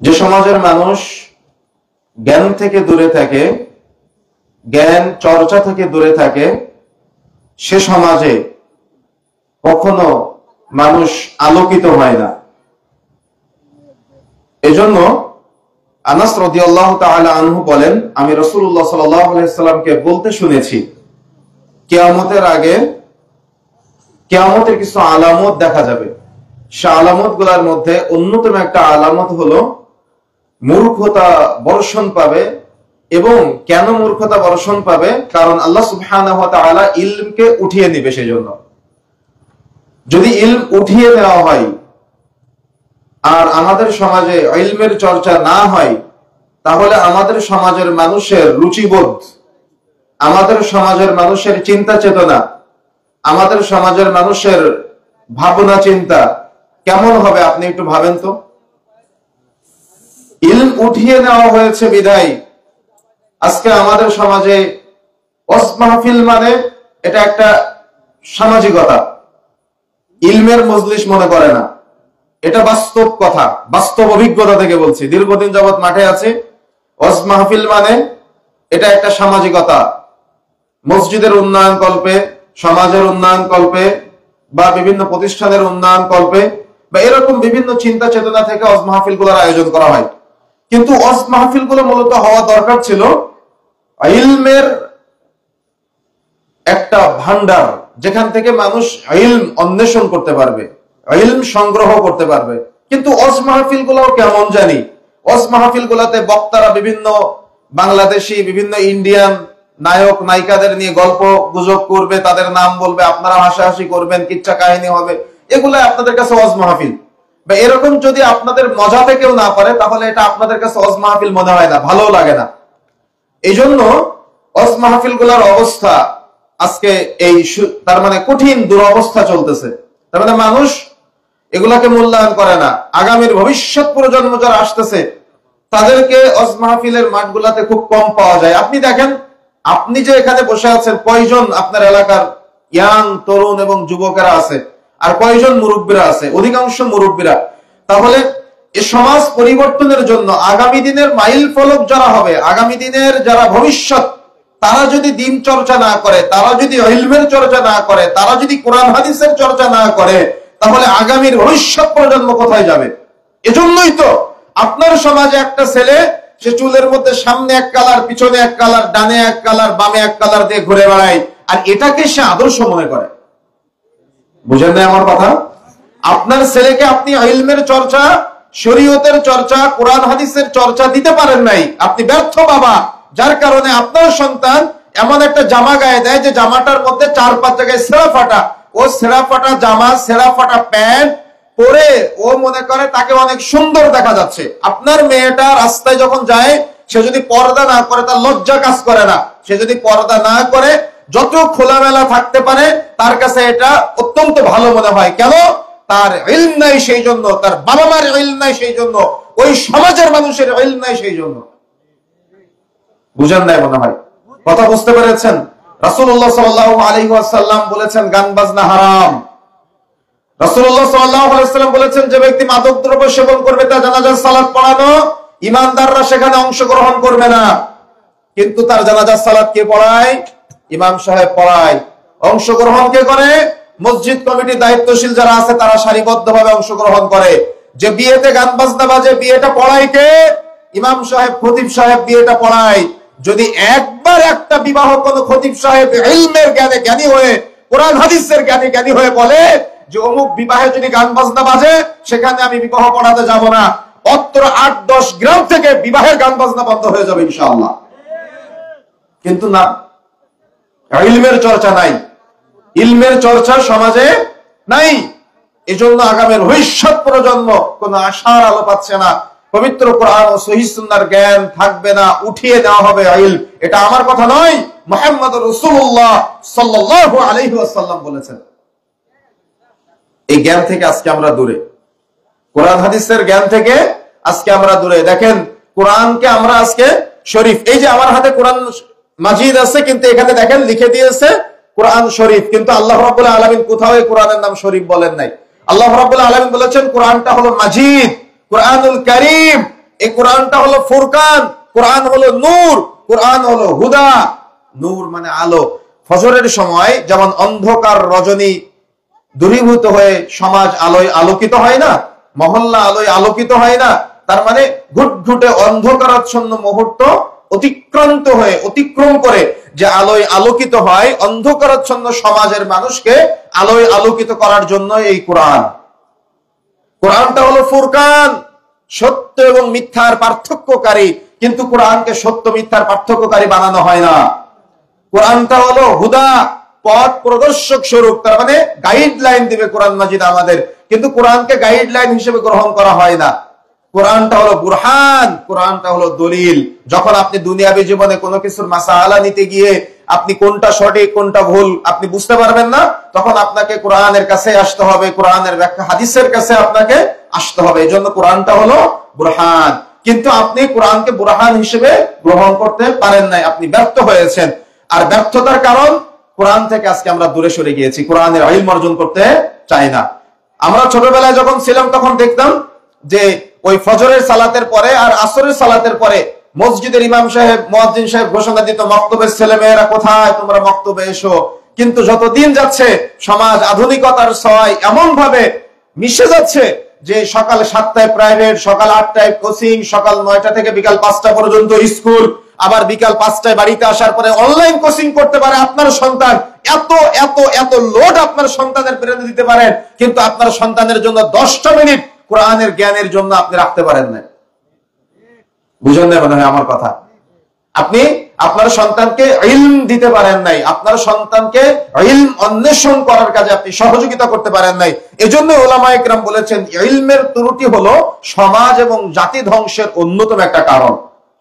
যে সমাজের মানুষ জ্ঞান থেকে দূরে থাকে, জ্ঞান চর্চা থেকে দূরে থাকে, সে সমাজে কখনো মানুষ আলোকিত হয় না। এজন্য আনাস রাদিয়াল্লাহু তাআলা আনহু বলেন, আমি রাসূলুল্লাহ সাল্লাল্লাহু আলাইহি সাল্লামকে বলতে শুনেছি, কিয়ামতের আগে কিয়ামতের কিছু আলামত দেখা যাবে। সে আলামত গুলার মধ্যে অন্যতম একটা আলামত হলো মূর্খতা বর্ষণ পাবে। এবং কেন মূর্খতা বর্ষণ পাবে? কারণ আল্লাহ সুবহানাহু ওয়া তাআলা ইলমকে উঠিয়ে নিবে। সেজন্য যদি ইলম উঠিয়ে দেওয়া হয় আর আমাদের সমাজে ইলমের চর্চা না হয়, তাহলে আমাদের সমাজের মানুষের রুচিবোধ, আমাদের সমাজের মানুষের চিন্তা চেতনা, আমাদের সমাজের মানুষের ভাবনা চিন্তা কেমন হবে আপনি একটু ভাবেন তো। ইলম উঠিয়ে নেওয়া হয়েছে বিধায় আজকে আমাদের সমাজে ওয়াজ মাহফিল মানে এটা একটা সামাজিকতা, ইলমের মজলিস মনে করে না। এটা বাস্তব কথা, বাস্তব অভিজ্ঞতা থেকে বলছি, দীর্ঘদিন যাবত মাঠে আছে। ওয়াজ মাহফিল মানে এটা একটা সামাজিকতা, মসজিদের উন্নয়ন কল্পে, সমাজের উন্নয়ন কল্পে, বা বিভিন্ন প্রতিষ্ঠানের উন্নয়ন কল্পে, বা এরকম বিভিন্ন চিন্তা চেতনা থেকে ওয়াজ মাহফিল গুলোর আয়োজন করা হয়। কিন্তু ওয়াজ মাহফিল গুলো মূলত হওয়া দরকার ছিল ইলমের একটা ভান্ডার, যেখান থেকে মানুষ ইলম অন্বেষণ করতে পারবে, ইলম সংগ্রহ করতে পারবে। কিন্তু ওয়াজ মাহফিল গুলো কেমন জানি, ওয়াজ মাহফিল গুলাতে বক্তারা বিভিন্ন বাংলাদেশি, বিভিন্ন ইন্ডিয়ান নায়ক নায়িকাদের নিয়ে গল্প গুজব করবে, তাদের নাম বলবে, আপনারা হাসাহাসি করবেন, কিচ্ছা কাহিনী হবে। এগুলো আপনাদের কাছে ওয়াজ মাহফিল, বা এরকম যদি আপনাদের মজাতে কেউ না পারে, তাহলে এটা আপনাদের কাছে ওয়াজ মাহফিল মনে হয় না, ভালো লাগে না। এই জন্য ওয়াজ মাহফিল গুলার অবস্থা আজকে তার মানে কঠিন দুরবস্থা চলতেছে। তার মানে মানুষ এগুলাকে মূল্যায়ন করে না। আগামীর ভবিষ্যৎ প্রজন্ম যারা আসতেছে তাদেরকে ওয়াজ মাহফিলের মাঠগুলাতে খুব কম পাওয়া যায়। আপনি দেখেন, আপনি যে এখানে বসে আছেন, কয়জন আপনার এলাকার ইয়াং তরুণ এবং যুবকেরা আছে, আর কয়জন মুরব্বীরা আছে? অধিকাংশ মুরব্বীরা। তাহলে এই সমাজ পরিবর্তনের জন্য আগামী দিনের মাইল ফলক যারা হবে, আগামী দিনের যারা ভবিষ্যৎ, তারা যদি দিন চর্চা না করে, তারা যদি ইলমের চর্চা না করে, তারা যদি কোরআন হাদিসের চর্চা না করে, তাহলে আগামীর ভবিষ্যৎ প্রজন্ম কোথায় যাবে? এজন্যই তো আপনার সমাজে একটা ছেলে, সে চুলের মধ্যে সামনে এক কালার, পিছনে এক কালার, ডানে এক কালার, বামে এক কালার দিয়ে ঘুরে বেড়ায়, আর এটাকে সে আদর্শ মনে করে। বুঝেন না আমার কথা? আপনার ছেলেকে আপনি ইলমের চর্চা, শরীয়তের চর্চা, কোরআন হাদিসের চর্চা দিতে পারেন নাই, আপনি ব্যর্থ বাবা। যার কারণে আপনার সন্তান এমন একটা জামা গায়ে দেয় যে জামাটার মধ্যে 4-5 জায়গায় ছেঁড়া ফাটা। ও ছেঁড়া ফাটা জামা, ছেঁড়া ফাটা প্যান্ট পরে ও মনে করে তাকে অনেক সুন্দর দেখা যাচ্ছে। আপনার মেয়েটা রাস্তায় যখন যায়, সে যদি পর্দা না করে তার লজ্জা কাজ করে না। সে যদি পর্দা না করে, যত খোলামেলা থাকতে পারে, তার কাছে এটা অত্যন্ত ভালো মনে হয়। কেন? তার ইলম নাই সেই জন্য, তার বাবা মার ইলম নাই সেই জন্য, ওই সমাজের মানুষের ইলম নাই সেই জন্য। বুঝেন নাই মনে হয়? কথা বুঝতে পেরেছেন? রাসূলুল্লাহ সাল্লাল্লাহু আলাইহি ওয়াসাল্লাম বলেছেন গান বাজনা হারাম। রাসূলুল্লাহ সাল্লাল্লাহু আলাইহি ওয়াসাল্লাম বলেছেন যে ব্যক্তি মাদক দ্রব্য সেবন করবে, তার জানাজার সালাত পড়ানো, ইমানদাররা সেখানে অংশগ্রহণ করবে না। কিন্তু তার জানাজার সালাত কে পড়ায়? ইমাম সাহেব পড়ায়। অংশগ্রহণ কে করে? মসজিদ কমিটির দায়িত্বশীল যারা আছে তারা সারিবদ্ধভাবে অংশগ্রহণ করে। যে বিয়েতে গান বাজনা বাজে, বিয়েটা পড়ায় কে? ইমাম সাহেব, খতিব সাহেব বিয়েটা পড়ায়। যদি একবার একটা বিবাহ কোন খতিব সাহেব ইলমের জ্ঞানে জ্ঞানী হয়ে, কোরআন হাদিসের জ্ঞানে জ্ঞানী হয়ে বলে যে অমুক বিবাহে যদি গান বাজনা বাজে, সেখানে আমি বিবাহ পড়াতে যাব না, অত্র 8-10 গ্রাম থেকে বিবাহের গান বাজনা বন্ধ হয়ে যাবে ইনশাআল্লাহ। কিন্তু না, ইলমের চর্চা নাই, ইলমের চর্চা সমাজে নাই। এজন্য আগামীর ভবিষ্যৎ প্রজন্ম কোন আশার আলো পাচ্ছে না। পবিত্র কোরআন ও সহিহ সুন্নাহর জ্ঞান থাকবে না, উঠিয়ে দেওয়া হবে ইলম। এটা আমার কথা নয়, মুহাম্মদুর রাসূলুল্লাহ সাল্লাল্লাহু আলাইহি ওয়াসাল্লাম বলেছেন। এই জ্ঞান থেকে আজকে আমরা দূরে, কোরআন হাদিসের জ্ঞান থেকে আজকে আমরা দূরে। দেখেন, কোরআনকে আমরা আজকে শরীফ, এই যে আমার হাতে কোরআন মাজিদ আছে, কিন্তু এখানে দেখেন লিখে দিয়েছে কোরআন শরীফ, কিন্তু আল্লাহ রাব্বুল আলামিন কোথাও এই কোরআনের নাম শরীফ বলেন নাই। আল্লাহ রাব্বুল আলামিন বলেছেন কোরআনটা হলো মাজিদ, কোরআনুল কারীম। এই কোরআনটা হলো ফুরকান, কোরআন হলো নূর, কোরআন হলো হুদা। নূর মানে আলো। ফজরের সময় যেমন অন্ধকার রজনী দূরীভূত হয়ে সমাজ আলোয় আলোকিত হয় না, মহল্লা আলোয় আলোকিত হয় না, তার মানে ঘুটঘুটে অন্ধকারাচ্ছন্ন মুহূর্ত অতিক্রম করে যে আলোয় আলোকিত হয়, অন্ধকারাচ্ছন্ন সমাজের মানুষকে আলোয় আলোকিত করার জন্য এই কোরআন। কোরআনটা হলো ফুরকান, সত্য এবং মিথ্যার পার্থক্যকারী, কিন্তু কোরআনকে সত্য মিথ্যার পার্থক্যকারী বানানো হয় না। কোরআনটা হলো হুদা, পথ প্রদর্শক স্বরূপ, তার মানে গাইডলাইন দিবে কোরআন মাজিদ আমাদের, কিন্তু কোরআনকে গাইডলাইন হিসেবে গ্রহণ করা হয় না। কোরআনটা হলো বুরহান, কোরআনটা হলো দলিল। যখন আপনি দুনিয়াবী জীবনে কোনো কিছুর মাসালা নিতে গিয়ে আপনি কোনটা সঠিক কোনটা ভুল আপনি বুঝতে পারবেন না, তখন আপনাকে কোরআনের কাছে আসতে হবে, কোরআনের ব্যাখ্যা হাদিসের কাছে আপনাকে আসতে হবে। এই জন্য কোরআনটা হলো বুরহান। কিন্তু আপনি কোরআনকে বুরহান হিসেবে গ্রহণ করতে পারেন নাই, আপনি ব্যর্থ হয়েছেন। আর ব্যর্থতার কারণ কোরআন থেকে আজকে আমরা দূরে সরে গিয়েছি, কোরআনের ইলম অর্জন করতে চাই না। আমরা ছোটবেলায় যখন ছিলাম তখন দেখতাম যে ওই ফজরের সালাতের পরে আর আসরের সালাতের পরে মসজিদের ইমাম সাহেব মুয়াজ্জিন সাহেব ঘোষণা দিত, মক্তবের ছেলে মেয়েরা কোথায়, তোমরা মক্তবে এসো। কিন্তু যত দিন যাচ্ছে সমাজ আধুনিকতার ছোঁয়ায় এমন ভাবে মিশে যাচ্ছে যে সকাল 7টায় প্রাইভেট, সকাল 8টায় কোচিং, সকাল 9টা থেকে বিকাল 5টা পর্যন্ত স্কুল, আবার বিকাল 5টায় বাড়িতে আসার পরে অনলাইন কোচিং করতে পারে আপনার সন্তান। এত এত এত লোড আপনার সন্তানের প্রেরণা দিতে পারেন, কিন্তু আপনার সন্তানের জন্য 10টা মিনিট কোরআনের জ্ঞানের জন্য আপনি রাখতে পারেন না। বুঝেন না মনে হয় আমার কথা? আপনি আপনার সন্তানকে ইলম দিতে পারেন নাই, আপনার সন্তানকে ইলম অন্বেষণ করার কাজে আপনি সহযোগিতা করতে পারেন নাই। এজন্য উলামায়ে কেরাম বলেছেন ইলমের ত্রুটি হলো সমাজ এবং জাতি ধ্বংসের অন্যতম একটা কারণ।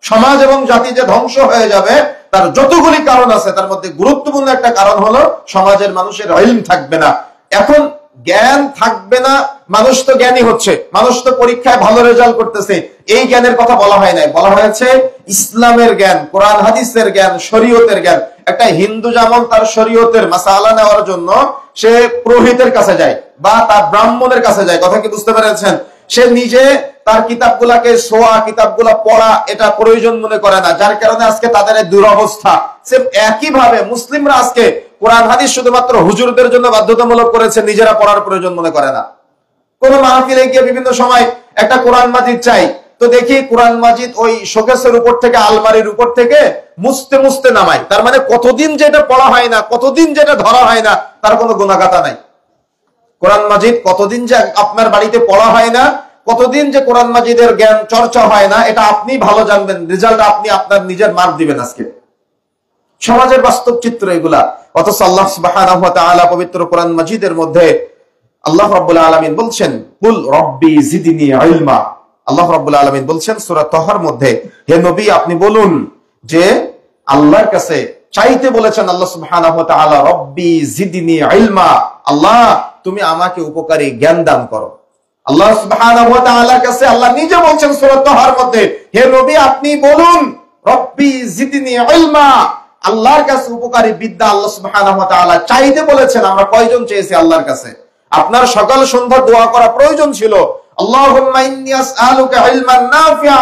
সমাজ এবং জাতি যে ধ্বংস হয়ে যাবে তার যতগুলি কারণ আছে তার মধ্যে গুরুত্বপূর্ণ একটা কারণ হলো সমাজের মানুষের ইলম থাকবে না। এখন জ্ঞান থাকবে না, মানুষ তো জ্ঞানী হচ্ছে, মানুষ তো পরীক্ষায় ভালো রেজাল্ট করতেছে, এই জ্ঞানের কথা বলা হয় নাই, বলা হয়েছে ইসলামের জ্ঞান, কোরআন হাদিসের জ্ঞান, শরীয়তের জ্ঞান। একটা হিন্দু যেমন তার শরীয়তের মাসালা নেওয়ার জন্য সে পুরোহিতের কাছে যায় বা তার ব্রাহ্মণের কাছে যায়, কথা কি বুঝতে পেরেছেন? সে নিজে তার কিতাবগুলাকে ছোঁয়া, কিতাবগুলা পড়া এটা প্রয়োজন মনে করে না, যার কারণে আজকে তাদের দুরবস্থা। সে একই ভাবে মুসলিমরা আজকে কোরআন হাদিস শুধুমাত্র হুজুরদের জন্য বাধ্যতামূলক করেছে, নিজেরা পড়ার প্রয়োজন মনে করে না। কোন মাহফিলে গিয়ে বিভিন্ন সময় একটা কোরআন মাজিদ চাই, তো দেখি কোরআন মাজিদ ওই শোকেসের উপর থেকে, আলমারির উপর থেকে মুছতে মুছতে নামায়। তার মানে কতদিন যেটা পড়া হয় না, কতদিন যেটা ধরা হয় না, তার কোনো গুণাগাতা নাই। কোরআন মাজিদ কতদিন যে আপনার বাড়িতে পড়া হয় না, কতদিন যে কোরআন মাজিদের জ্ঞান চর্চা হয় না, এটা আপনি ভালো জানবেন। রেজাল্ট আপনি আপনার নিজের মার্ক দিবেন। আজকে সমাজের বাস্তব চিত্র এগুলা। অথচ আল্লাহ সুবহানাহু ওয়া তাআলা পবিত্র কোরআন মাজিদের মধ্যে আল্লাহ রাব্বুল আলামিন বলছেন, কুল রব্বি জিদনি ইলমা। আল্লাহ রাব্বুল আলামিন বলছেন সূরা তাহার মধ্যে, হে নবী আপনি বলুন যে আল্লাহর কাছে চাইতে বলেছেন আল্লাহ সুবহানাহু ওয়া তাআলা, রব্বি জিদনি ইলমা, আল্লাহ তুমি আমাকে উপকারী জ্ঞান দান করো। আল্লাহ সুবহানাহু ওয়া তাআলার কাছে আল্লাহ নিজে বলছেন সূরা তাহার মধ্যে, হে নবী আপনি বলুন রব্বি জিদনি ইলমা, আল্লাহর কাছে উপকারী বিদ্যা আল্লাহ সুবহানাহু ওয়া তাআলা চাইতে বলেছেন। আমরা কয়জন চেয়েছি আল্লাহর কাছে? আপনার সকাল সন্ধ্যা দোয়া করা প্রয়োজন ছিল, আল্লাহুম্মা ইন্নী আসআলুকা ইলমান নাফিআ,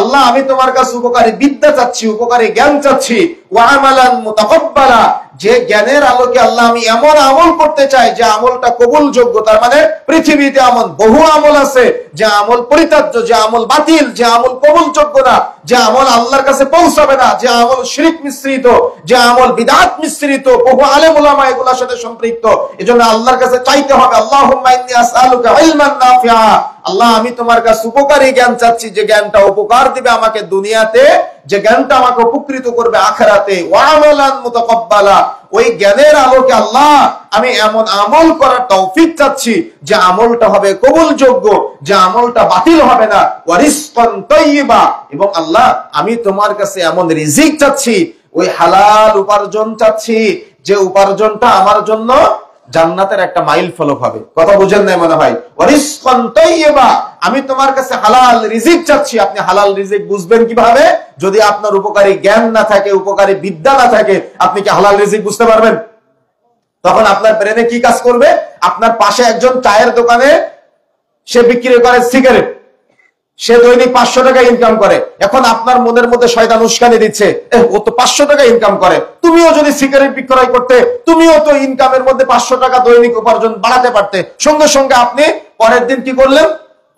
আল্লাহ আমি তোমার কাছে উপকারী বিদ্যা চাচ্ছি, উপকারী জ্ঞান চাচ্ছি, ওয়া আমালান মুতাকাব্বালা, যে জ্ঞানের আলোকে আল্লাহ আমি এমন আমল করতে চাই যে আমলটা কবুলযোগ্য। তার মানে পৃথিবীতে এমন বহু আমল আছে যে আমল পরিত্যাজ্য, যে আমল বাতিল, যে আমল কবুলযোগ্য না, যে আমল আল্লাহর কাছে পৌঁছাবে না, যে আমল শিরক মিশ্রিত, যে আমল বিদআত মিশ্রিত, বহু আলেম উলামা এগুলোর সাথে সম্পৃক্ত। এজন্য আল্লাহর কাছে চাইতে হবে, আল্লাহুম্মা ইন্নী আসআলুকা ইলমান নাফিআ, আল্লাহ আমি তোমার কাছে উপকারী জ্ঞান চাচ্ছি, যে জ্ঞানটা উপকার দিবে আমাকে দুনিয়াতে, যে জ্ঞানটা আমাকে উপকৃত করবে আখিরাতে, ওয়া আমালান মুতাকাব্বালা, ওই জ্ঞানের আলোকে আল্লাহ আমি এমন আমল করার তৌফিক চাচ্ছি যে আমলটা হবে কবুলযোগ্য, যে আমলটা বাতিল হবে না, ওয়া রিজকান তাইয়্যিবা, এবং আল্লাহ আমি তোমার কাছে এমন রিজিক চাচ্ছি, ওই হালাল উপার্জন চাচ্ছি যে উপার্জনটা আমার জন্য জান্নাতের একটা মাইল ফলক হবে। কথা বুঝেন না মনে হয়? ওয়া রিজকান তাইয়্যিবা, আমি তোমার কাছে হালাল রিজিক চাচ্ছি। আপনি হালাল রিজিক বুঝবেন কিভাবে? যদি আপনার উপকারী জ্ঞান না থাকে, উপকারী বিদ্যা না থাকে, আপনি কি হালাল রিজিক বুঝতে পারবেন? তখন আপনার ব্রেনে কি কাজ করবে? আপনার পাশে একজন চায়ের দোকানে সে বিক্রি করে সিগারেট, সে দৈনিক 500 টাকা ইনকাম করে। এখন আপনার মনের মধ্যে শয়তান উস্কানি দিচ্ছে, ও তো 500 টাকা ইনকাম করে, তুমিও যদি সিগারেট বিক্রয় করতে, তুমিও তো ইনকামের মধ্যে 500 টাকা দৈনিক উপার্জন বাড়াতে পারতে। সঙ্গে সঙ্গে আপনি পরের দিন কি করলেন?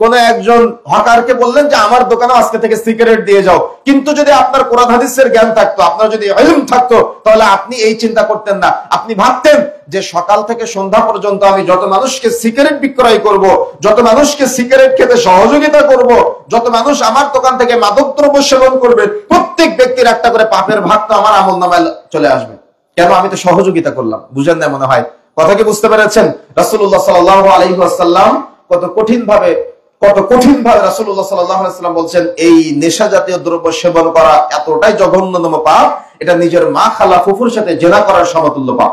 কোন একজন হকারকে বললেন যে আমার দোকানে আজকে থেকে সিগারেট দিয়ে যাও। কিন্তু যদি আপনার কোরআন হাদিসের জ্ঞান থাকতো, আপনার যদি ইলম থাকতো, তাহলে আপনি এই চিন্তা করতেন না। আপনি ভাবতেন যে সকাল থেকে সন্ধ্যা পর্যন্ত আমি যত মানুষকে সিগারেট বিক্রয় করব, যত মানুষকে সিগারেট খেতে সহযোগিতা করব, যত মানুষ আমার দোকান থেকে মাদকদ্রব্য সেবন করবে, প্রত্যেক ব্যক্তির একটা করে পাপের ভাগ তো আমার আমলনামায় চলে আসবে। কেন? আমি তো সহযোগিতা করলাম। বুঝেন না মনে হয়? কথা কি বুঝতে পেরেছেন? রাসূলুল্লাহ সাল্লাল্লাহু আলাইহি ওয়াসাল্লাম কত কঠিন ভাবে রাসূলুল্লাহ সাল্লাল্লাহু আলাইহি ওয়াসাল্লাম বলছেন, এই নেশা জাতীয় দ্রব্য সেবন করা এতটাই জঘন্যতম পাপ, এটা নিজের মা খালা ফুফুর সাথে জিনা করার সমতুল্য পাপ।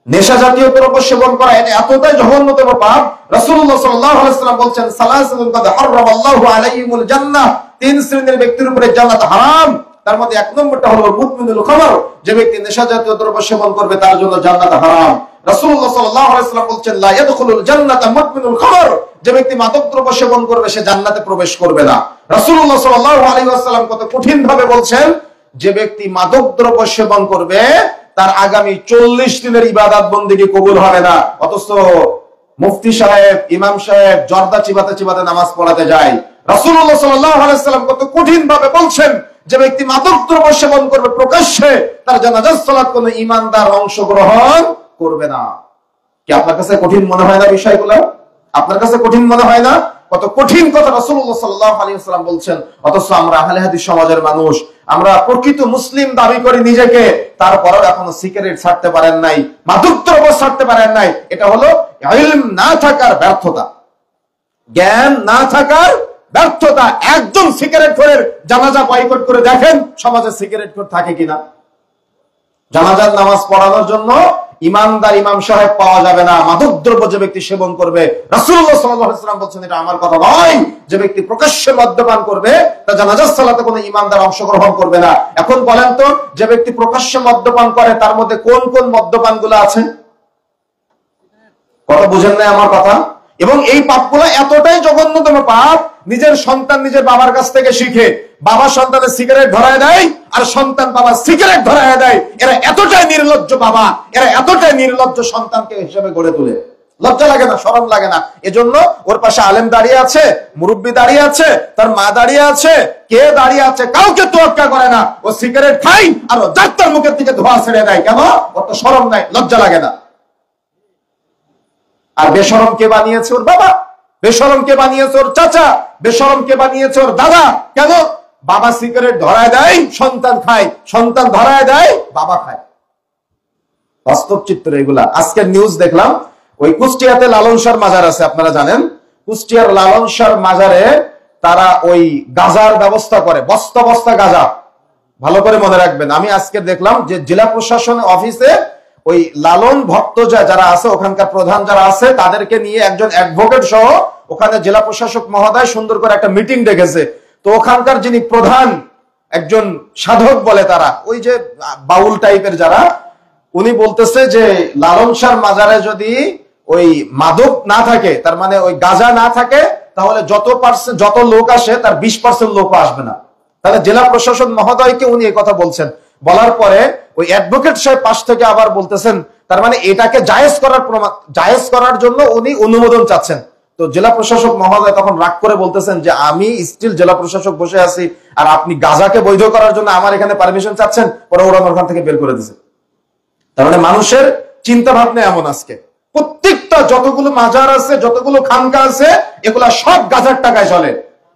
নেশা জাতীয় দ্রব্য সেবন করা এটা এতটাই জঘন্যতম পাপ। রাসূলুল্লাহ সাল্লাল্লাহু আলাইহি ওয়াসাল্লাম বলছেন, সালাসাতুন কাদ হারামাল্লাহু আলাইহিমুল জান্নাহ, 3 শ্রেণীর ব্যক্তির উপরে জান্নাত হারাম। তার মধ্যে 1 নম্বরটা হলো মুদমিনুল খামর, যে ব্যক্তি নেশা জাতীয় দ্রব্য সেবন করবে তার জন্য জান্নাত হারাম। রাসূলুল্লাহ সাল্লাল্লাহু আলাইহি ওয়াসাল্লাম বলছেন, লা ইয়াদখুলুল জান্নাতা মুদমিনুল খামর, যে ব্যক্তি মাদকদ্রব্য সেবন করবে সে জান্নাতে প্রবেশ করবে না। রাসূলুল্লাহ সাল্লাল্লাহু আলাইহি ওয়াসাল্লাম কত কঠিন ভাবে বলছেন, যে ব্যক্তি মাদকদ্রব্য সেবন করবে তার আগামী 40 দিনের ইবাদত বন্দেগী কবুল হবে না। অথচ মুফতি সাহেব, ইমাম সাহেব জর্দা চিবাতে চিবাতে নামাজ পড়াতে যায়। রাসূলুল্লাহ সাল্লাল্লাহু আলাইহি ওয়াসাল্লাম কত কঠিন ভাবে বলছেন, যে ব্যক্তি মাদকদ্রব্য সেবন করবে প্রকাশ্যে তার জানাজার সালাত কোনো ঈমানদার অংশগ্রহণ করবে না। কি আপনার কাছে কঠিন মনে হয় না বিষয়গুলো? আপনার কাছে কঠিন মনে হয় না? কত কঠিন কথা রাসূলুল্লাহ সাল্লাল্লাহু আলাইহি ওয়াসাল্লাম বলছেন। অথচ আমরা আহলে হাদিস সমাজের মানুষ, আমরা প্রকৃত মুসলিম দাবি করি নিজেকে, তারপরেও এখনো সিগারেট ছাড়তে পারেন নাই, মাদকদ্রব্য ছাড়তে পারেন নাই। এটা হলো ইলম না থাকার ব্যর্থতা, জ্ঞান না থাকার ব্যর্থতা। একজন সিগারেট খোরের জানাজা বয়কট করে দেখেন সমাজে সিগারেট খোর থাকে কিনা। জানাজার নামাজ পড়ানোর জন্য ইমানদার ইমাম সাহেব পাওয়া যাবে না। মাদকদ্রব্য যে ব্যক্তি সেবন করবে, রাসূলুল্লাহ সাল্লাল্লাহু আলাইহি ওয়াসাল্লাম বলেন, এটা আমার কথা নয়, যে ব্যক্তি প্রকাশ্যে মদ্যপান করবে তা জানাজার সালাতে কোনো ইমানদার অংশগ্রহণ করবে না। এখন বলেন তো, যে ব্যক্তি প্রকাশ্যে মদ্যপান করে তার মধ্যে কোন কোন মদ্যপানগুলো আছে? কথা বুঝেন না আমার কথা? এবং এই পাপগুলো এতটাই জঘন্যতম পাপ, নিজের সন্তান নিজের বাবার কাছ থেকে শিখে বাবা সন্তানের সিগারেট ধরায় দেয়, আর সন্তান বাবার সিগারেট ধরায় দেয়। এরা এতটাই নির্লজ্জ বাবা, এরা এতটাই নির্লজ্জ সন্তানকে হিসেবে গড়ে তোলে। লজ্জা লাগে না? শরম লাগে না? এজন্য ওর পাশে আলেম দাঁড়িয়ে আছে, মুরব্বী দাঁড়িয়ে আছে, তার মা দাঁড়িয়ে আছে, কে দাঁড়িয়ে আছে, কাউকে তোয়াক্কা করে না। ও সিগারেট খাই আর ও ডাক্তার মুখের দিকে ধোয়া ছেড়ে দেয়। কেন? ওর তো শরম নাই, লজ্জা লাগে না। আর বেশরম কে বানিয়েছে? ওর বাবা। বেশরম কে বানিয়েছে? ওর চাচা। বেশরম কে বানিয়েছে? ওর দাদা। কেন? বাবা সিগারেট ধরায় দেয়, সন্তান খায়, সন্তান ধরায় দেয়, বাবা খায়। বাস্তব চিত্র এগুলা। আজকের নিউজ দেখলাম, ওই কুষ্টিয়াতে লালন শাহর মাজার আছে, আপনারা জানেন। কুষ্টিয়ার লালন শাহর মাজারে তারা ওই গাজার ব্যবস্থা করে, বস্তা বস্তা গাজা। ভালো করে মনে রাখবেন, আমি আজকে দেখলাম যে জেলা প্রশাসন অফিসে ওই লালন ভক্ত যারা আছে, ওখানকার প্রধান যারা আছে, তাদেরকে নিয়ে একজন অ্যাডভোকেট সহ ওখানে জেলা প্রশাসক মহোদয় সুন্দর করে একটা মিটিং ডেকেছে। তো ওখানকার যিনি প্রধান, একজন সাধক বলে তারা, ওই যে বাউল টাইপের যারা, উনি বলতেছে যে লালন শাহর মাজারে যদি ওই মাদক না থাকে, তার মানে ওই গাঁজা না থাকে, তাহলে যত লোক আসে তার 20% লোক আসবে না। তাহলে জেলা প্রশাসন মহোদয়কে উনি এই কথা বলছেন। বলার পরে ওই অ্যাডভোকেট সাহেব পাশ থেকে আবার বলতেছেন, তার মানে এটাকে জায়েজ করার জন্য উনি অনুমোদন চাচ্ছেন। তো জেলা প্রশাসক মহোদয় তখন রাগ করে বলতেছেন যে আমি স্টিল জেলা প্রশাসক বসে আছি, আর আপনি গাঁজাকে বৈধ করার জন্য আমার এখানে পারমিশন চাচ্ছেন। পরে ওরা ওখান থেকে বের করে দিয়েছে। তার মানে মানুষের চিন্তা ভাবনা এমন। আজকে প্রত্যেকটা যতগুলো মাজার আছে, যতগুলো খানকা আছে, এগুলা সব গাজার টাকায় চলে।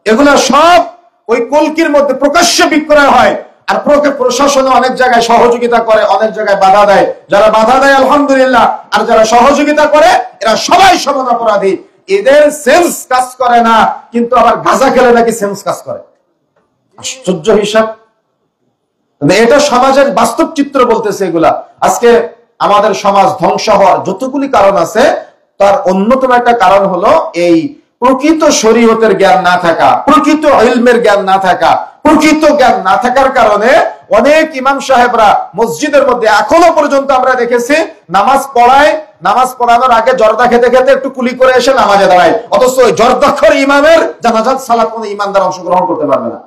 এগুলা সব ওই কলকির মধ্যে প্রকাশ্যে বিক্রয় হয়। আর প্রশাসনে অনেক জায়গায় সহযোগিতা করে, অনেক জায়গায় বাধা দেয়। যারা বাধা দেয় আলহামদুলিল্লাহ, আর যারা সহযোগিতা করে এরা সবাই সমান অপরাধী। এদের সেন্স কাজ করে না, কিন্তু আবার গাঁজা খেলে নাকি সেন্স কাজ করে। আশ্চর্য হিসাব। এটা সমাজের বাস্তব চিত্র বলতেছে এগুলা। আজকে আমাদের সমাজ ধ্বংস হওয়ার যতগুলি কারণ আছে, তার অন্যতম একটা কারণ হলো এই প্রকৃত শরীয়তের জ্ঞান না থাকা, প্রকৃত ইলমের জ্ঞান না থাকা। প্রকৃত জ্ঞান না থাকার কারণে অনেক ইমাম সাহেবরা মসজিদের মধ্যে এখনো পর্যন্ত আমরা দেখেছি নামাজ পড়ায়, নামাজ পড়ানোর আগে জর্দা খেতে খেতে একটু কুলি করে এসে নামাজে দাঁড়ায়, অথচ ওই জর্দাক্ষর ইমামের জানাজাত সালাত কোনো ইমানদার অংশগ্রহণ করতে পারবে না।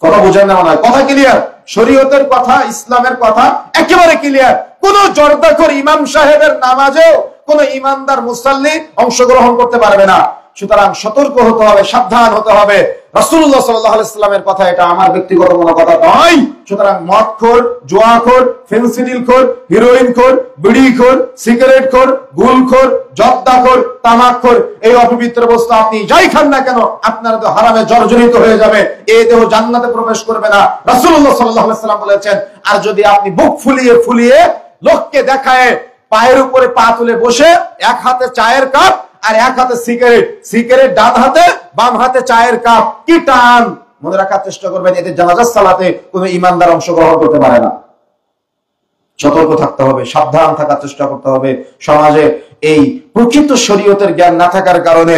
কথা বুঝেন না মনে হয়? কথা ক্লিয়ার? শরীয়তের কথা, ইসলামের কথা একেবারে ক্লিয়ার। কোন জর্দাখোর ইমাম সাহেবের নামাজেও কোন ইমানদার মুসাল্লি অংশগ্রহণ করতে পারবে না। সুতরাং সতর্ক হতে হবে, সাবধান হতে হবে। রাসূলুল্লাহ সাল্লাল্লাহু আলাইহি ওয়াসাল্লামের কথা, এটা আমার ব্যক্তিগত কোনো কথা নয়। সুতরাং মদখোর, জুয়াখোর, ফেনসিডিলখোর, হিরোইনখোর, বিড়িখোর, সিগারেটখোর, গুলখোর, জর্দাখোর, তামাকখোর, এই অপবিত্র বস্তু আপনি যাই খান না কেন আপনার তো হারামে জর্জরিত হয়ে যাবে, এই দেহ জান্নাতে প্রবেশ করবে না। রাসূলুল্লাহ সাল্লাল্লাহু আলাইহি ওয়াসাল্লাম বলেছেন, আর যদি আপনি বুক ফুলিয়ে ফুলিয়ে লোককে দেখায় পায়ের উপরে পা তুলে বসে এক হাতে চায়ের কাপ আর এক হাতে সিগারেট ডান হাতে, বাম হাতে চায়ের কাপ, কি টান! মনে রাখার চেষ্টা করবেন, এতে জানাজাত সালাতে কোন ইমানদার অংশগ্রহণ করতে পারে না। সতর্ক থাকতে হবে, সাবধান থাকার চেষ্টা করতে হবে। সমাজে এই প্রকৃত শরীয়তের জ্ঞান না থাকার কারণে,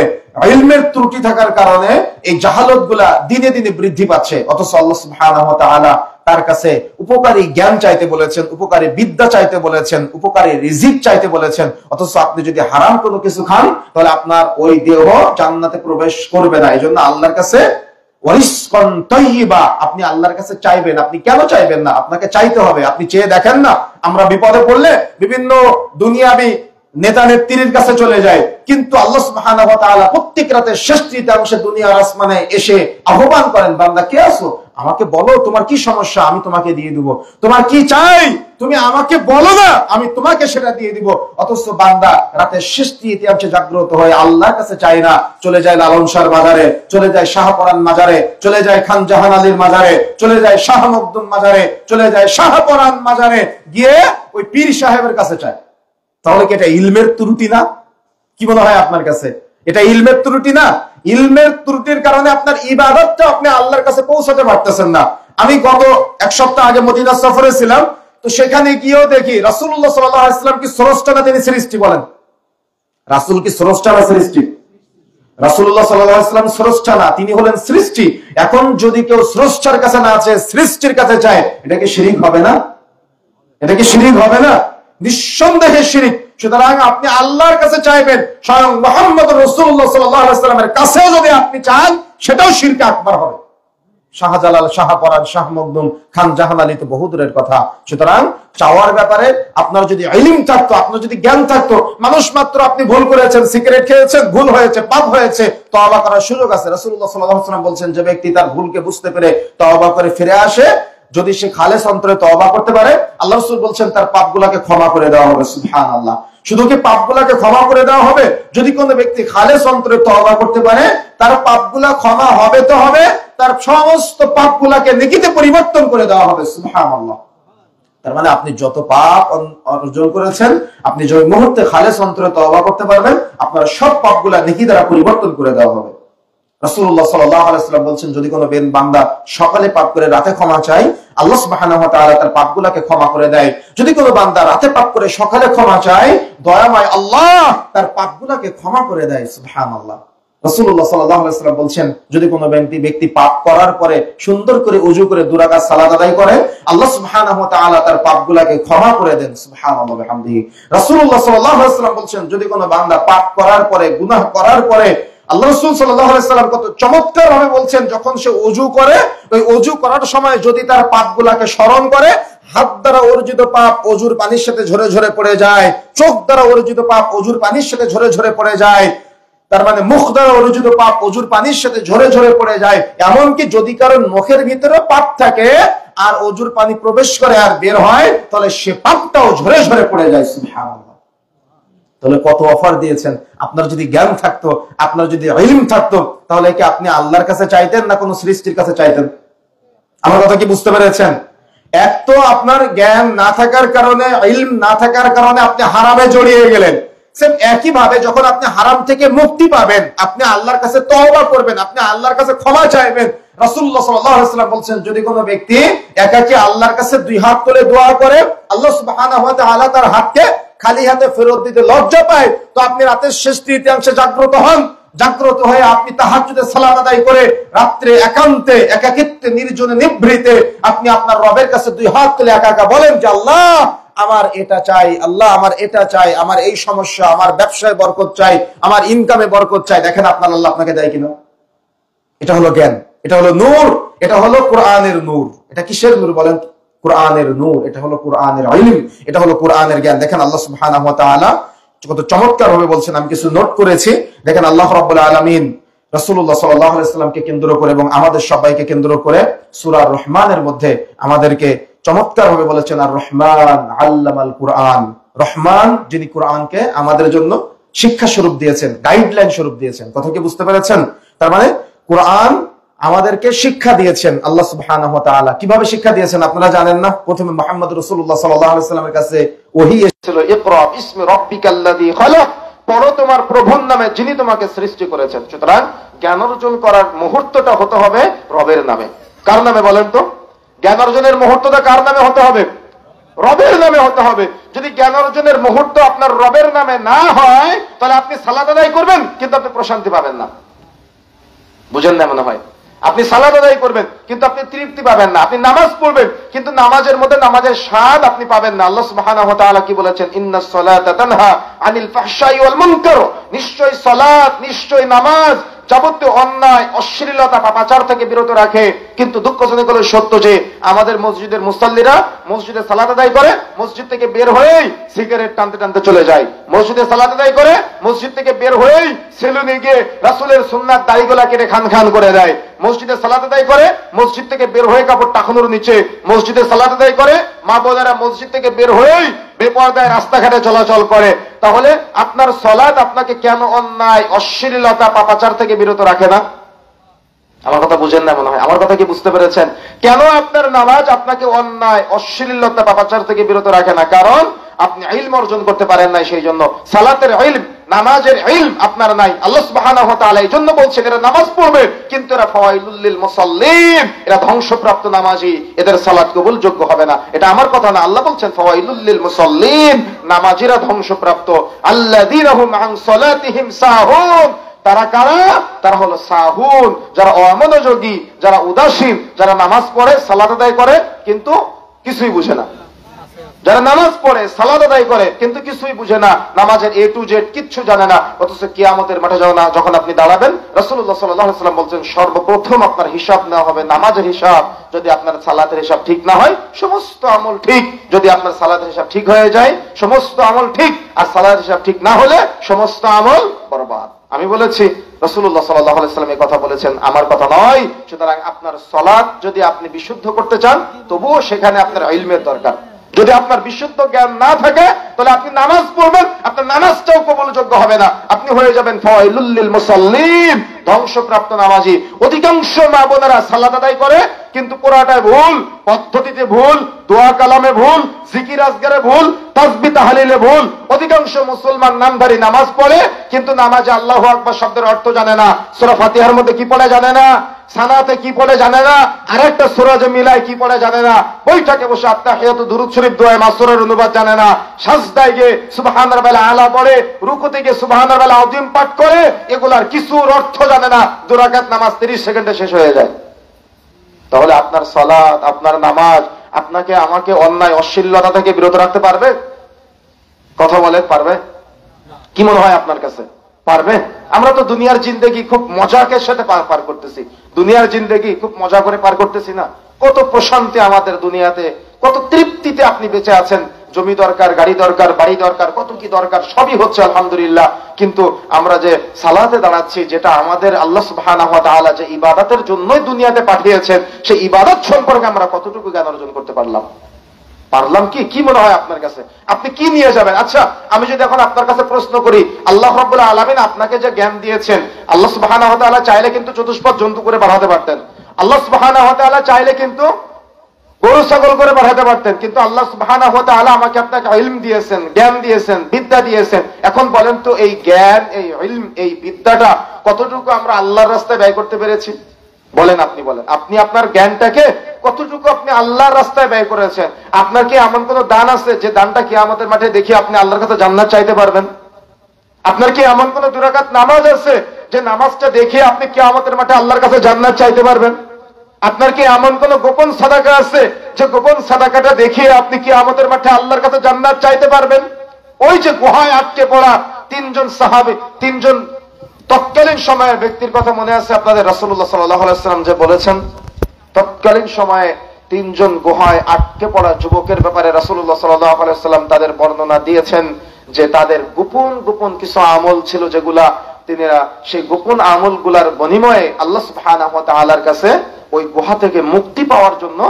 ইলমের ত্রুটি থাকার কারণে এই জাহালত গুলা দিনে দিনে বৃদ্ধি পাচ্ছে। অথচ আল্লাহ সুবহানাহু ওয়া তাআলা তার কাছে উপকারী জ্ঞান চাইতে বলেছেন, উপকারী বিদ্যা চাইতে বলেছেন, উপকারী রিজিক চাইতে বলেছেন। অথচ আপনি যদি হারাম কোনো কিছু খান তাহলে আপনার ওই দেহ জান্নাতে প্রবেশ করবে না। এজন্য আল্লাহর কাছে ওয়ারিজকান তাইয়্যিবা, আপনি আল্লাহর কাছে চাইবেন। আপনি কেন চাইবেন না? আপনাকে চাইতে হবে। আপনি চেয়ে দেখেন না, আমরা বিপদে পড়লে বিভিন্ন দুনিয়াবি নেতা নেত্রীর কাছে চলে যায়, কিন্তু আল্লাহ সুবহানাহু ওয়া তাআলা প্রত্যেক রাতে শেষ তৃতীয়াংশে দুনিয়ার আসমানে এসে আহ্বান করেন, বান্দা কে আছো? আমাকে বলো তোমার কি সমস্যা, আমি তোমাকে দিয়ে দিব। তোমার কি চাই তুমি আমাকে বলো না, আমি তোমাকে সেটা দিয়ে দিব। অথচ বান্দা রাতের শেষ তৃতীয়াংশে জাগ্রত হয়ে আল্লাহর কাছে চায় না, চলে যায় লালন শাহর মাজারে, চলে যায় শাহপরান মাজারে, চলে যায় খান জাহান আলীর মাজারে, চলে যায় শাহ মখদুম মাজারে, চলে যায় শাহপরান মাজারে, গিয়ে ওই পীর সাহেবের কাছে চায়। তাহলে কি এটা ইলমের ত্রুটি না? কি মনে হয় আপনার কাছে? এটা ইলমের ত্রুটি না? ইলমের ত্রুটির কারণে আপনার ইবাদতটা আপনি আল্লাহর কাছে পৌঁছাতে পারতেছেন না। আমি গত এক সপ্তাহ আগে মদিনা সফরে ছিলাম, তো সেখানে গিয়েও দেখি রাসূলুল্লাহ সাল্লাল্লাহু আলাইহি ওয়াসাল্লাম কি স্রষ্টা না তিনি সৃষ্টি? বলেন, রাসূল কি স্রষ্টা না সৃষ্টি? রাসূলুল্লাহ সাল্লাল্লাহু আলাইহি ওয়াসাল্লাম স্রষ্টা না, তিনি হলেন সৃষ্টি। এখন যদি কেউ স্রষ্টার কাছে না চায়, সৃষ্টির কাছে চায়, এটা কি শিরক হবে না? এটা কি শিরক হবে না? নিঃসন্দেহে শিরক। সুতরাং আপনি আল্লাহর কাছে চাইবেন, স্বয়ং মুহাম্মদ রাসূলুল্লাহ সাল্লাল্লাহু আলাইহি ওয়াসাল্লামের কাছে যদি আপনি চান, সেটাও শিরক আকবার হবে। শাহজালাল, শাহপরান, শাহ মখদুম, খান জাহান আলী তো বহু দূরের কথা। সুতরাং চাওয়ার ব্যাপারে আপনার যদি ইলম থাকতো, আপনার যদি জ্ঞান থাকতো, মানুষ মাত্র আপনি ভুল করেছেন, সিগারেট খেয়েছেন, ভুল হয়েছে, পাপ হয়েছে, তওবা করার সুযোগ আছে। রাসূলুল্লাহ সাল্লাল্লাহু আলাইহি ওয়াসাল্লাম বলছেন, যে ব্যক্তি তার ভুলকে বুঝতে পেরে তওবা করে ফিরে আসে, যদি সে খালেস অন্তরে তওবা করতে পারে, আল্লাহ রাসূল বলছেন তার পাপগুলোকে ক্ষমা করে দেওয়া হবে। সুবহানাল্লাহ। শুধু কি পাপগুলোকে ক্ষমা করে দেওয়া হবে? যদি কোনো ব্যক্তি খালেস অন্তরে তওবা করতে পারে, তার পাপগুলো ক্ষমা হবে তো হবে, তার সমস্ত পাপগুলোকে নেকিতে পরিবর্তন করে দেওয়া হবে। সুবহানাল্লাহ। তার মানে আপনি যত পাপ অর্জন করেছেন, আপনি যে মুহূর্তে খালেস অন্তরে তওবা করতে পারবেন, আপনার সব পাপগুলো নেকি দ্বারা পরিবর্তন করে দেওয়া হবে। রাসূলুল্লাহ সাল্লাল্লাহু আলাইহি ওয়াসাল্লাম বলছেন, যদি কোনো বান্দা সকালে পাপ করে রাতে ক্ষমা চায়, আল্লাহ সুবহানাহু ওয়া তাআলা তার পাপগুলোকে ক্ষমা করে দেয়। যদি কোনো বান্দা রাতে পাপ করে সকালে ক্ষমা চায়, দয়াময় আল্লাহ তার পাপগুলোকে ক্ষমা করে দেয়। সুবহানাল্লাহ। রাসূলুল্লাহ সাল্লাল্লাহু আলাইহি ওয়াসাল্লাম বলছেন, যদি কোনো ব্যক্তি পাপ করার পরে সুন্দর করে ওযু করে 2 রাকাত সালাত আদায় করে, আল্লাহ সুবহানাহু ওয়া তাআলা তার পাপগুলোকে ক্ষমা করে দেন। সুবহানাল্লাহ ওয়া বিহামদিহি। রাসূলুল্লাহ সাল্লাল্লাহু আলাইহি ওয়াসাল্লাম বলছেন, যদি কোনো বান্দা পাপ করার পরে, গুনাহ করার পরে, আল্লাহ রাসূল সাল্লাল্লাহু আলাইহি ওয়াসাল্লাম কত চমৎকার ভাবে বলছেন, যখন সে ওযু করে, ওই ওযু করার সময় যদি তার পাপগুলোকে স্মরণ করে, হাত দ্বারা অর্জিত পাপ ওযুর পানির সাথে ঝরে ঝরে পড়ে যায়, চোখ দ্বারা অর্জিত পাপ ওযুর পানির সাথে ঝরে ঝরে পড়ে যায়, তার মানে মুখ দ্বারা অর্জিত পাপ ওযুর পানির সাথে ঝরে ঝরে পড়ে যায়। এমনকি যদি কারোর মুখের ভিতরে পাপ থাকে আর ওযুর পানি প্রবেশ করে আর বের হয়, তাহলে সে পাপটাও ঝরে ঝরে পড়ে যায়। সুবহানাল্লাহ। তাহলে কত অফার দিয়েছেন। আপনার যদি জ্ঞান থাকতো, আপনার যদি ইলম থাকতো, তাহলে কি আপনি আল্লাহর কাছে চাইতেন না কোন সৃষ্টির কাছে চাইতেন? আমার কথা কি বুঝতে পেরেছেন? এক তো আপনার জ্ঞান না থাকার কারণে, ইলম না থাকার কারণে আপনি হারামে জড়িয়ে গেলেন। সেম একই ভাবে যখন আপনি হারাম থেকে মুক্তি পাবেন, আপনি আল্লাহর কাছে তওবা করবেন, আপনি আল্লাহর কাছে ক্ষমা চাইবেন। রাসূলুল্লাহ সাল্লাল্লাহু আলাইহি ওয়াসাল্লাম বলছেন, যদি কোনো ব্যক্তি একাকী আল্লাহর কাছে 2 হাত তুলে দোয়া করে, আল্লাহ সুবহানাহু ওয়া তাআলা তার হাতকে খালি হাতে ফেরত দিতে লজ্জা পায়, তো আপনি রাতের শেষ তৃতীয়াংশে জাগ্রত হন, জাগ্রত হয়ে আপনি তাহাজ্জুদের সালাত আদায় করে রাত্রে একান্তে, একাকিত্বে, নির্জনে, নিভৃতে আপনি আপনার রবের কাছে 2 হাত তুলে একা একা বলেন যে, আল্লাহ আমার এটা চাই, আল্লাহ আমার এটা চাই, আমার এই সমস্যা, আমার ব্যবসায় বরকত চাই, আমার ইনকামে বরকত চাই, দেখেন আপনার আল্লাহ আপনাকে দেয় কিনা। এটা হলো জ্ঞান, এটা হলো নূর, এটা হলো কোরআনের নূর। এটা কিসের নূর বলেন? কোরআনের নূর। এটা হলো কোরআনের ইলম, এটা হলো কোরআনের জ্ঞান। দেখেন আল্লাহ সুবহানাহু ওয়া তাআলা কত চমৎকার ভাবে বলছেন, আমি কিছু নোট করেছি। দেখেন আল্লাহ রাব্বুল আলামিন রাসূলুল্লাহ সাল্লাল্লাহু আলাইহি ওয়াসাল্লামকে কেন্দ্র করে এবং আমাদের সবাইকে কেন্দ্র করে সূরা রহমানের মধ্যে আমাদেরকে চমৎকার ভাবে বলেছেন, আর রহমান আল্লামাল কোরআন। রহমান যিনি কোরআনকে আমাদের জন্য শিক্ষা স্বরূপ দিয়েছেন, গাইডলাইন স্বরূপ দিয়েছেন। কথা কি বুঝতে পেরেছেন? তার মানে কোরআন আমাদেরকে শিক্ষা দিয়েছেন আল্লাহ সুবহানাহু ওয়া তাআলা। কিভাবে শিক্ষা দিয়েছেন আপনারা জানেন না? প্রথমে মুহাম্মদ রাসূলুল্লাহ সাল্লাল্লাহু আলাইহি ওয়াসাল্লামের কাছে ওহী এসেছিল, ইকরা বিসমি রাব্বিকাল্লাযী খালাক, পড়ো তোমার প্রভুর নামে যিনি তোমাকে সৃষ্টি করেছেন। সুতরাং জ্ঞান অর্জন করার মুহূর্তটা হতে হবে রবের নামে। কার নামে বলেন তো? জ্ঞান অর্জনের মুহূর্তটা কার নামে হতে হবে? রবের নামে হতে হবে। যদি জ্ঞান অর্জনের মুহূর্ত আপনার রবের নামে না হয়, তাহলে আপনি সালাত আদায় করবেন কিন্তু আপনি প্রশান্তি পাবেন না। বুঝেন না মনে হয়? আপনি সালাত আদায় করবেন কিন্তু আপনি তৃপ্তি পাবেন না। আপনি নামাজ পড়বেন কিন্তু নামাজের মধ্যে নামাজের স্বাদ আপনি পাবেন না। আল্লাহ সুবহানাহু ওয়া তাআলা কি বলেছেন? ইন্নাস সালাতা তানহা আনিল ফাহশাই ওয়াল মুনকার। নিশ্চয়ই সালাত, নিশ্চয়ই নামাজ যাবতীয় অন্যায়, অশ্লীলতা, পাপাচার থেকে বিরত রাখে। কিন্তু দুঃখজনক হলো সত্য যে আমাদের মসজিদের মুসাল্লিরা মসজিদে সালাত আদায় করে, মসজিদ থেকে বের হয়েই সিগারেট টানতে টানতে চলে যায়। মসজিদে সালাত আদায় করে, মসজিদ থেকে বের হয়েই সেলুনে গিয়ে রাসূলের সুন্নাত দাড়িগুলা কেটে খান খান করে দেয়। মসজিদে সালাত আদায় করে, মসজিদ থেকে বের হয়ে কাপড় টাকানোর নিচে মসজিদে সালাত আদায় করে, মা বোনেরা মসজিদ থেকে বের হয়েই বেপরদায় রাস্তাঘাটে চলাচল করে। তাহলে আপনার সালাত আপনাকে কেন অন্যায়, অশ্লীলতা, পাপাচার থেকে বিরত রাখে না? আমার কথা বুঝেন না মনে হয়? আমার কথা কি বুঝতে পেরেছেন? কেন আপনার নামাজ আপনাকে অন্যায়, অশ্লীলতা, পাপাচার থেকে বিরত রাখে না? কারণ আপনি ইলম অর্জন করতে পারেন নাই। সেই জন্য সালাতের ইলম, নামাজের ইলম আপনার নাই। আল্লাহ সুবহানাহু ওয়া তাআলা এই জন্য বলছেন এরা নামাজ পড়বে কিন্তু এরা ফাওয়াইলুল লিল মুসাল্লিন, এরা ধ্বংসপ্রাপ্ত নামাজি, এদের সালাত কবুল যোগ্য হবে না। এটা আমার কথা না, আল্লাহ বলছেন ফাওয়াইলুল লিল মুসাল্লিন, নামাজিরা ধ্বংসপ্রাপ্ত। আল্লাযীনা হুম আন সালাতিহিম সাহুন। তারা কারা? তারা হলো সাহুন, যারা অমনোযোগী, যারা উদাসীন, যারা নামাজ পড়ে, সালাত আদায় করে কিন্তু কিছুই বুঝে না। যারা নামাজ পড়ে, সালাত আদায় করে কিন্তু কিছুই বুঝে না, নামাজের এ টু জেড কিচ্ছু জানে না, অথচ কিয়ামতের মাঠে যখন আপনি দাঁড়াবেন, রাসূলুল্লাহ সাল্লাল্লাহু আলাইহি ওয়াসাল্লাম বলছেন সর্বপ্রথম আপনার হিসাব নেওয়া হবে নামাজের হিসাব। যদি আপনার সালাতের হিসাব ঠিক না হয়, সমস্ত আমল ঠিক। যদি আপনার সালাতের হিসাব ঠিক হয়ে যায়, সমস্ত আমল ঠিক। আর সালাতের হিসাব ঠিক না হলে সমস্ত আমল বরবাদ। আমি বলেছি, রাসূলুল্লাহ সাল্লাল্লাহু আলাইহি ওয়াসাল্লাম এই কথা বলেছেন, আমার কথা নয়। সুতরাং আপনার সালাত যদি আপনি বিশুদ্ধ করতে চান, তবুও সেখানে আপনার ইলমের দরকার। যদি আপনার বিশুদ্ধ জ্ঞান না থাকে, তাহলে আপনি নামাজ পড়বেন, আপনার নামাজটাও কবুলযোগ্য হবে না। আপনি হয়ে যাবেন ফাওয়াইলুল লিল মুসাল্লিন, ধ্বংসপ্রাপ্ত নামাজি। অধিকাংশ মা বোনেরা সালাত আদায় করে কিন্তু পুরাটাই ভুল, পদ্ধতিতে ভুল, দোয়া কালামে ভুল, জিকির আজগারে ভুল, তাসবিহ তাহলিলে ভুল। অধিকাংশ মুসলমান নামধারী নামাজ পড়ে কিন্তু নামাজে আল্লাহু আকবার শব্দের অর্থ জানে না, সূরা ফাতিহার মধ্যে কি পড়ে জানে না, সানাতে কি পড়ে জানে না, আরেকটা সূরা যে মিলায় কি পড়ে জানে না, বৈঠকে বসে আত্তাহিয়াতু দুরূদ শরীফ দোয়া মাসুরের অনুবাদ জানে না, সাজদায় গিয়ে সুবহান রাব্বিল আলা পড়ে, রুকুতে গিয়ে সুবহান রাব্বিল আযীম পাঠ করে, এগুলার কিছুর অর্থ জানে না। 2 রাকাত নামাজ 30 সেকেন্ডে শেষ হয়ে যায়। তাহলে আপনার সালাত, আপনার নামাজ আপনাকে আমাকে অন্যায়, অশ্লীলতা থেকে বিরত রাখতে পারবে? কথা বলেন, পারবে? কি মনে হয় আপনার কাছে? পারবে? আমরা তো দুনিয়ার জিন্দেগি খুব মজাকের সাথে পার করতেছি, দুনিয়ার জিন্দেগি খুব মজা করে পার করতেছি না? কত প্রশান্তি আমাদের দুনিয়াতে, কত তৃপ্তিতে আপনি বেঁচে আছেন। জমি দরকার, গাড়ি দরকার, বাড়ি দরকার, কত কি দরকার, সবই হচ্ছে আলহামদুলিল্লাহ। কিন্তু আমরা যে সালাতে দাঁড়াচ্ছি, যেটা আমাদের আল্লাহ সুবহানাহু ওয়া তাআলা যে ইবাদতের জন্যই দুনিয়াতে পাঠিয়েছেন, সেই ইবাদত সম্পর্কে আমরা কতটুকু জ্ঞান অর্জন করতে পারলাম? কি মনে হয় আপনার কাছে? আপনি কি নিয়ে যাবেন? আচ্ছা, আমি যদি এখন আপনার কাছে প্রশ্ন করি, আল্লাহ রাব্বুল আলামিন আপনাকে যে জ্ঞান দিয়েছেন, আল্লাহ সুবহানাহু ওয়া তাআলা চাইলে কিন্তু চতুষ্পদ জন্তু করে বাড়াতে পারতেন, আল্লাহ সুবহানাহু ওয়া তাআলা চাইলে কিন্তু গরু ছাগল করে বাড়াতে পারতেন, কিন্তু আল্লাহ সুবহানাহু ওয়া তাআলা আমাকে আপনাকে ইলম দিয়েছেন, জ্ঞান দিয়েছেন, বিদ্যা দিয়েছেন। এখন বলেন তো, এই জ্ঞান, এই ইলম, এই বিদ্যাটা কতটুকু আমরা আল্লাহর রাস্তায় ব্যয় করতে পেরেছি? বলেন, আপনি বলেন, আপনি আপনার জ্ঞানটাকে কতটুকু আপনি আল্লাহর রাস্তায় ব্যয় করেছেন? আপনার কি এমন কোন দান আছে যে দানটা কিয়ামতের মাঠে দেখে আপনি আল্লাহর কাছে জান্নাত চাইতে পারবেন? আপনার কি এমন কোন 2 রাকাত নামাজ আছে যে নামাজটা দেখে আপনি কিয়ামতের মাঠে আল্লাহর কাছে জান্নাত চাইতে পারবেন? আপনার কি এমন কোন গোপন সাদাকা আছে যে গোপন সাদাকাটা দেখিয়ে আপনি কি আমাদের মাঠে আল্লাহর কাছে জান্নাত চাইতে পারবেন? ওই যে গুহায় আটকে পড়া তিনজন সাহাবী, তিনজন তৎকালীন সময়ের ব্যক্তির কথা মনে আছে আপনাদের? রাসূলুল্লাহ সাল্লাল্লাহু আলাইহি ওয়াসাল্লাম যে বলেছেন, তৎকালীন সময়ে তিনজন গুহায় আটকে পড়া যুবকের ব্যাপারে রাসূলুল্লাহ সাল্লাল্লাহু আলাইহি ওয়াসাল্লাম তাদের বর্ণনা দিয়েছেন যে তাদের গোপন গোপন কিছু আমল ছিল, যেগুলা তিনিরা সেই গোপন আমলগুলার বিনিময়ে আল্লাহ সুবহানাহু ওয়া তাআলার কাছে ওই গুহা থেকে মুক্তি পাওয়ার জন্য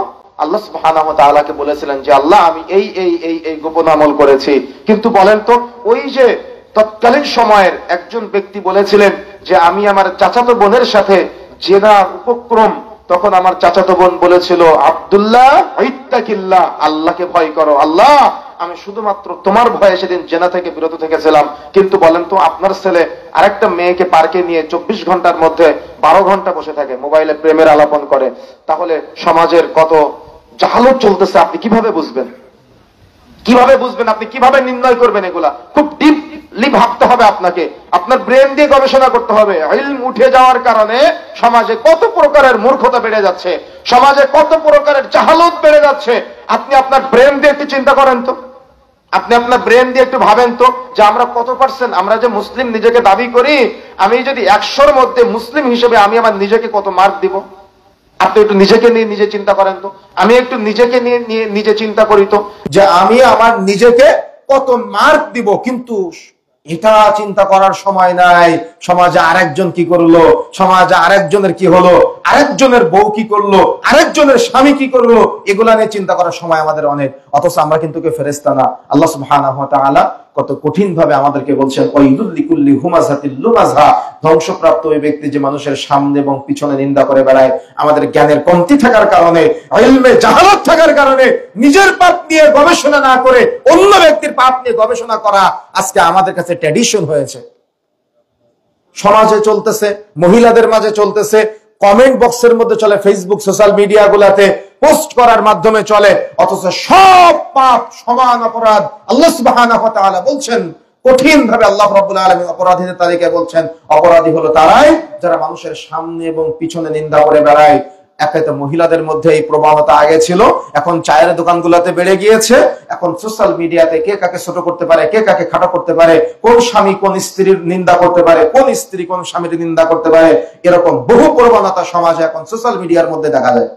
আল্লাহ সুবহানাহু ওয়া তাআলাকে বলেছিলেন যে আল্লাহ আমি এই এই এই এই গোপন আমল করেছি। কিন্তু বলেন তো, ওই যে তৎকালীন সময়ের একজন ব্যক্তি বলেছিলেন যে আমি আমার চাচাতো বোনের সাথে জেনার উপক্রম, তখন আমার চাচাতো বোন বলেছিল আব্দুল্লাহ ইত্তাকিল্লাহ, আল্লাহকে ভয় করো, আল্লাহ আমি শুধুমাত্র তোমার ভয়ে সেদিন জেনা থেকে বিরত থেকেছিলাম। কিন্তু বলেন তো, আপনার ছেলে আরেকটা মেয়েকে পার্কে নিয়ে 24 ঘন্টার মধ্যে 12 ঘন্টা বসে থাকে, মোবাইলে প্রেমের আলাপন করে, তাহলে সমাজের কত জাহালত চলতেছে আপনি কিভাবে বুঝবেন? কিভাবে বুঝবেন? আপনি কিভাবে নির্ণয় করবেন? এগুলা খুব ডিপলি ভাবতে হবে আপনাকে, আপনার ব্রেন দিয়ে গবেষণা করতে হবে। ইলম উঠে যাওয়ার কারণে সমাজে কত প্রকারের মূর্খতা বেড়ে যাচ্ছে, সমাজে কত প্রকারের জাহালত বেড়ে যাচ্ছে। আপনি আপনার ব্রেন দিয়ে একটু চিন্তা করেন তো, আপনি আপনার ব্রেন দিয়ে একটু ভাবেন তো যে আমরা কত পার্সেন্ট, আমরা যে মুসলিম নিজেকে দাবি করি, আমি যদি 100-র মধ্যে মুসলিম হিসেবে আমি আমার নিজেকে কত মার্ক দিব? আপনি একটু নিজেকে নিয়ে নিজে চিন্তা করেন তো, আমি একটু নিজেকে নিয়ে নিজে চিন্তা করি তো যে আমি আমার নিজেকে কত মার্ক দিব। কিন্তু এটা চিন্তা করার সময় নাই সমাজে আরেকজন কি করলো, সমাজে আরেকজনের কি হলো, আরেকজনের বউ কি করলো, আরেকজনের স্বামী কি করলো, এগুলা নিয়ে চিন্তা করার সময় আমাদের অনেক। অথচ আমরা কিন্তু কেউ ফেরেশতা না। আল্লাহ সুবহানাহু ওয়া তাআলা কত কঠিন ভাবে আমাদেরকে বলছেন ওয়াইলুল লিকুল্লি হুমাযাতিল লুমাযা, ধ্বংসপ্রাপ্ত ওই ব্যক্তি যে মানুষের সামনে এবং পিছনে নিন্দা করে বেড়ায়। আমাদের জ্ঞানের কমতি থাকার কারণে, ইলমে জাহালত থাকার কারণে নিজের পাপ নিয়ে গবেষণা না করে অন্য ব্যক্তির পাপ নিয়ে গবেষণা করা আজকে আমাদের কাছে ট্র্যাডিশন হয়েছে। সমাজে চলতেছে, মহিলাদের মাঝে চলতেছে, কমেন্ট বক্সের মধ্যে চলে, ফেসবুক সোশ্যাল মিডিয়া গুলাতে পোস্ট করার মাধ্যমে চলে। অথচ সব পাপ সমান অপরাধ। আল্লাহ সুবহানাহু ওয়া তাআলা বলছেন কঠিন ভাবে, আল্লাহ রাব্বুল আলামিন অপরাধীদের তালিকায় বলছেন অপরাধী হলো তারাই যারা মানুষের সামনে এবং পিছনে নিন্দা করে বেড়ায়। একে তো মহিলাদের মধ্যে এই প্রবণতা আগে ছিল, এখন চায়ের দোকানগুলোতে বেড়ে গিয়েছে। এখন সোশ্যাল মিডিয়াতে কে কাকে ছোট করতে পারে, কে কাকে খাটো করতে পারে, কোন স্বামী কোন স্ত্রীর নিন্দা করতে পারে, কোন স্ত্রী কোন স্বামীর নিন্দা করতে পারে, এরকম বহু প্রবণতা সমাজে এখন সোশ্যাল মিডিয়ার মধ্যে দেখা যায়।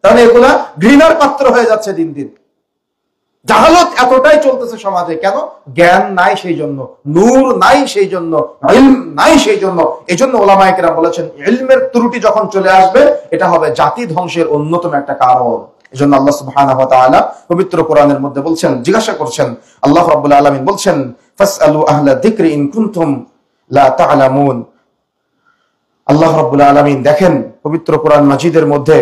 তাহলে এগুলা ঘৃণার পাত্র হয়ে যাচ্ছে দিন দিন। জাহালত এতটাই চলতেছে সমাজে, কেন? জ্ঞান নাই সেই জন্য, নূর নাই সেই জন্য, ইলম নাই সেই জন্য। এই জন্য ওলামায়ে কেরাম বলেছেন ইলমের ত্রুটি যখন চলে আসবে এটা হবে জাতি ধ্বংসের অন্যতম একটা কারণ। এই জন্য আল্লাহ সুবহানাহু ওয়া তাআলা পবিত্র কোরআনের মধ্যে বলছেন, জিজ্ঞাসা করছেন, আল্লাহ রাব্বুল আলামিন বলছেন ফাসআলু আহলা যিকরি ইন কুনতুম লা তা'লামুন। আল্লাহ রাব্বুল আলামিন দেখেন পবিত্র কোরআন মাজিদের মধ্যে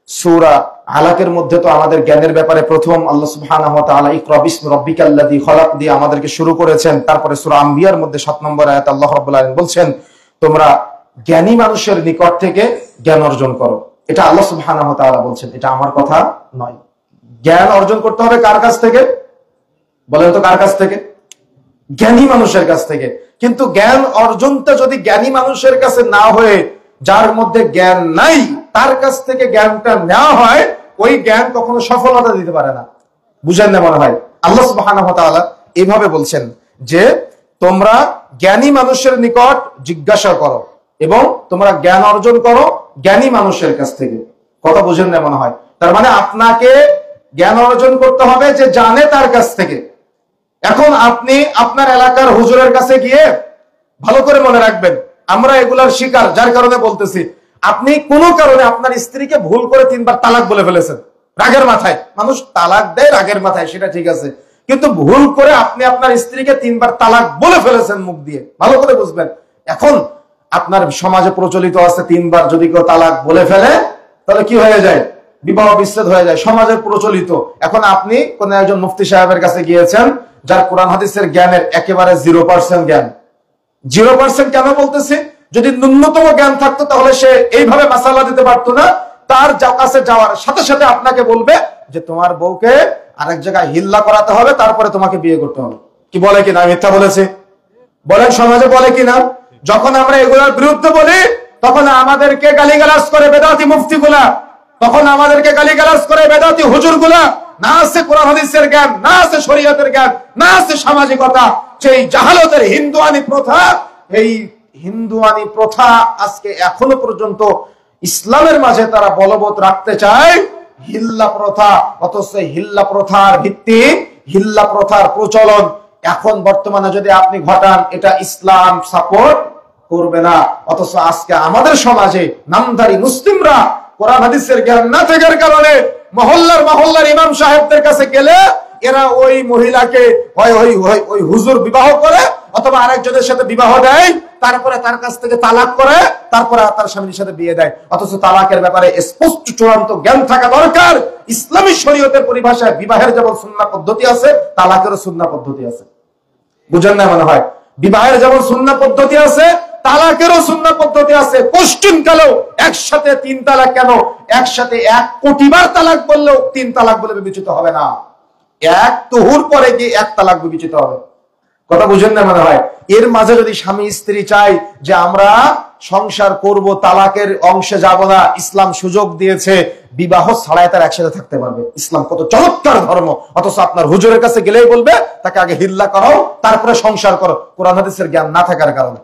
সূরা আলাকের মধ্যে তো আমাদের জ্ঞানের ব্যাপারে প্রথম আল্লাহ সুবহানাহু ওয়া তাআলা ইকরা বিসমি রাব্বিকাল্লাযী খলাক দিয়ে আমাদেরকে শুরু করেছেন। তারপরে সূরা আম্বিয়ার মধ্যে 7 নম্বর আয়াতে আল্লাহ রাব্বুল আলামিন বলছেন তোমরা জ্ঞানী মানুষের নিকট থেকে জ্ঞান অর্জন করো। এটা আল্লাহ সুবহানাহু ওয়া তাআলা বলছেন, এটা আমার কথা নয়। জ্ঞান অর্জন করতে হবে কার কাছ থেকে? বলেন তো কার কাছ থেকে? জ্ঞানী মানুষের কাছ থেকে। কিন্তু জ্ঞান অর্জনটা যদি জ্ঞানী মানুষের কাছে না হয়ে যার মধ্যে জ্ঞান নাই তার কাছ থেকে জ্ঞানটা নেওয়া হয়, ওই জ্ঞান কখনো সফলতা দিতে পারে না। বুঝেন না মনে হয়? আল্লাহ সুবহানাহু ওয়া তাআলা এইভাবে বলছেন যে তোমরা জ্ঞানী মানুষের নিকট জিজ্ঞাসা করো এবং তোমরা জ্ঞান অর্জন করো জ্ঞানী মানুষের কাছ থেকে। কথা বুঝেন না মনে হয়? তার মানে আপনাকে জ্ঞান অর্জন করতে হবে যে জানে তার কাছ থেকে। এখন আপনি আপনার এলাকার হুজুরের কাছে গিয়ে, ভালো করে মনে রাখবেন আমরা এগুলার শিকার, যার কারণে বলতেছি, আপনি কোনো কারণে আপনার স্ত্রীকে ভুল করে 3 বার তালাক বলে ফেলেছেন রাগের মাথায়। মানুষ তালাক দেয় রাগের মাথায়, সেটা ঠিক আছে, কিন্তু ভুল করে আপনি আপনার স্ত্রীকে 3 বার তালাক বলে ফেলেছেন মুখ দিয়ে। ভালো করে বুঝবেন। এখন আপনার সমাজে প্রচলিত আছে 3 বার যদি কেউ তালাক বলে ফেলে তাহলে কি হয়ে যায়? বিবাহ বিচ্ছেদ হয়ে যায়, সমাজের প্রচলিত। এখন আপনি কোন একজন মুফতি সাহেবের কাছে গিয়েছেন যার কোরআন হাদিসের জ্ঞানের একেবারে 0% জ্ঞান। 0% কেন বলতেছি? যদি ন্যূনতম জ্ঞান থাকতো তাহলে সে এইভাবে মাসালা দিতে পারতো না। তার কাছে যাওয়ার সাথে সাথে আপনাকে বলবে যে তোমার বউকে আরেক জায়গায় হিল্লা করাতে হবে, তারপরে তোমাকে বিয়ে করতে হবে। কি বলে কিনা? মিথ্যা বলেছে? বলেন সমাজে বলে কিনা? যখন আমরা এগুলোর বিরুদ্ধে বলি তখন আমাদেরকে গালিগালাজ করে বেদাতি মুফতিগুলা। তখন আমাদেরকে গালিগালাজ করে বেদাতি হুজুরগুলা। না আছে কোরআন হাদিসের জ্ঞান, না আছে শরীয়তের জ্ঞান, না আছে সামাজিকতা। সেই জাহালতের হিন্দুয়ানি প্রথা, এই হিন্দুয়ানি প্রথা আজকে এখনো পর্যন্ত ইসলামের মাঝে তারা বলবৎ রাখতে চায়, হিল্লা প্রথা। অথচ হিল্লা প্রথার ভিত্তি, হিল্লা প্রথার প্রচলন এখন বর্তমানে যদি আপনি ঘটান, এটা ইসলাম সাপোর্ট করবে না। অথচ আজকে আমাদের সমাজে নামধারী মুসলিমরা কোরআন হাদিসের জ্ঞান না থাকার কারণে মহল্লার ইমাম সাহেবদের কাছে গেলে এরা ওই মহিলাকে ওই হুজুর বিবাহ করে অথবা আরেকজনের সাথে বিবাহ দেয়, তারপরে তার কাছ থেকে তালাক করে, তারপরে তার স্বামীর সাথে বিয়ে দেয়। অথচ তালাকের ব্যাপারে স্পষ্ট চূড়ান্ত জ্ঞান থাকা দরকার। ইসলামী শরীয়তের পরিভাষায় বিবাহের যেমন সুন্নাহ পদ্ধতি আছে, তালাকেরও সুন্নাহ পদ্ধতি আছে। বুঝেন না মনে হয়? বিবাহের যেমন সুন্নাহ পদ্ধতি আছে, তালাকেরও সুন্নাহ পদ্ধতি আছে। কোশ্চেন কালেও একসাথে 3 তালাক কেন? একসাথে 1 কোটি বার তালাক বললেও 3 তালাক বলে বিবেচিত হবে না। 1 তুহুর পরে গিয়ে 1 তালাক বিবেচিত হবে। কথা বুঝেন না মনে হয়? এর মাঝে যদি স্বামী স্ত্রী চাই যে আমরা সংসার করব, তালাকের অংশে যাব না, ইসলাম সুযোগ দিয়েছে বিবাহ ছাড়াই তার একসাথে থাকতে পারবে। ইসলাম কত চমৎকার ধর্ম। অথচ আপনার হুজুরের কাছে গেলেই বলবে তাকে আগে হিল্লা করাও, তারপরে সংসার করো, কোরআন হাদিসের জ্ঞান না থাকার কারণে।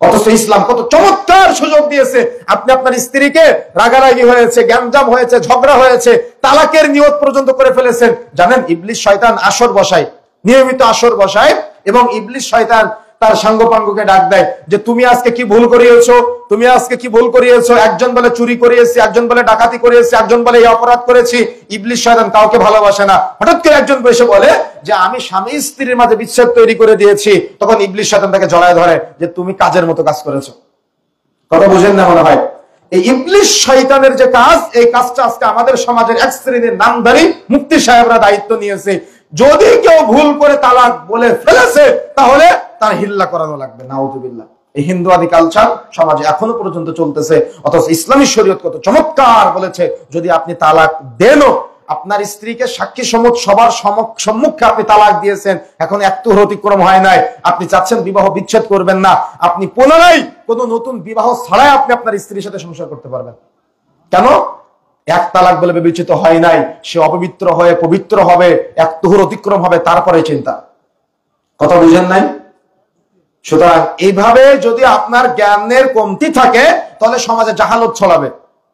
অথচ ইসলাম কত চমৎকার সুযোগ দিয়েছে। আপনি আপনার স্ত্রীকে রাগারাগি হয়েছে, গ্যাঞ্জাম হয়েছে, ঝগড়া হয়েছে, তালাকের নিয়ত পর্যন্ত করে ফেলেছেন। জানেন ইবলিস শয়তান আসর বসায়, নিয়মিত আসর বসায়, এবং ইবলিস শয়তান তার সাঙ্গপাঙ্গকে ডাক দেয় যে তুমি আজকে কি ভুল করিয়েছো, তুমি আজকে কি ভুল করিয়েছো। একজন বলে চুরি করিয়েছি, একজন বলে ডাকাতি করিয়েছি, একজন বলে এই অপরাধ করেছি। ইবলিস শয়তান কাউকে ভালোবাসে না। হঠাৎ করে একজন এসে বলে যে আমি স্বামী স্ত্রীর মাঝে বিচ্ছেদ তৈরি করে দিয়েছি। তখন ইবলিস শয়তান তাকে জড়ায় ধরে যে তুমি কাজের মতো কাজ করেছো। কথা বুঝেন না মনে হয়? এই ইবলিস শয়তানের যে কাজ, এই কাজটা আজকে আমাদের সমাজের এক শ্রেণীর নামধারী মুফতি সাহেবরা দায়িত্ব নিয়েছে। যদি কেউ ভুল করে তালাক বলে ফেলেছে তাহলে তার হিল্লা করানো লাগবে। নাউযুবিল্লাহ। এই হিন্দুয়াদি কালচার সমাজে এখনো পর্যন্ত চলতেছে। অথচ ইসলামী শরীয়ত কত চমৎকার বলেছে, যদি আপনি তালাক দেনও, আপনার স্ত্রীকে সাক্ষী সমুখ সবার সম্মুখে আপনি তালাক দিয়েছেন, এখন একটু অতিক্রম হয় নাই, আপনি চাচ্ছেন বিবাহ বিচ্ছেদ করবেন না, আপনি পুনরায় কোন নতুন বিবাহ ছাড়াই আপনি আপনার স্ত্রীর সাথে সংসার করতে পারবেন। কেন? 1 তালাক বলে বিবেচিত হয় নাই। সে অপবিত্র হয়ে পবিত্র হবে, 1 তুহুর অতিক্রম হবে, তারপরে চিন্তা। কথা বুঝেন নাই? সুতরাং এইভাবে যদি আপনার জ্ঞানের কমতি থাকে তাহলে সমাজে জাহালত ছড়াবে।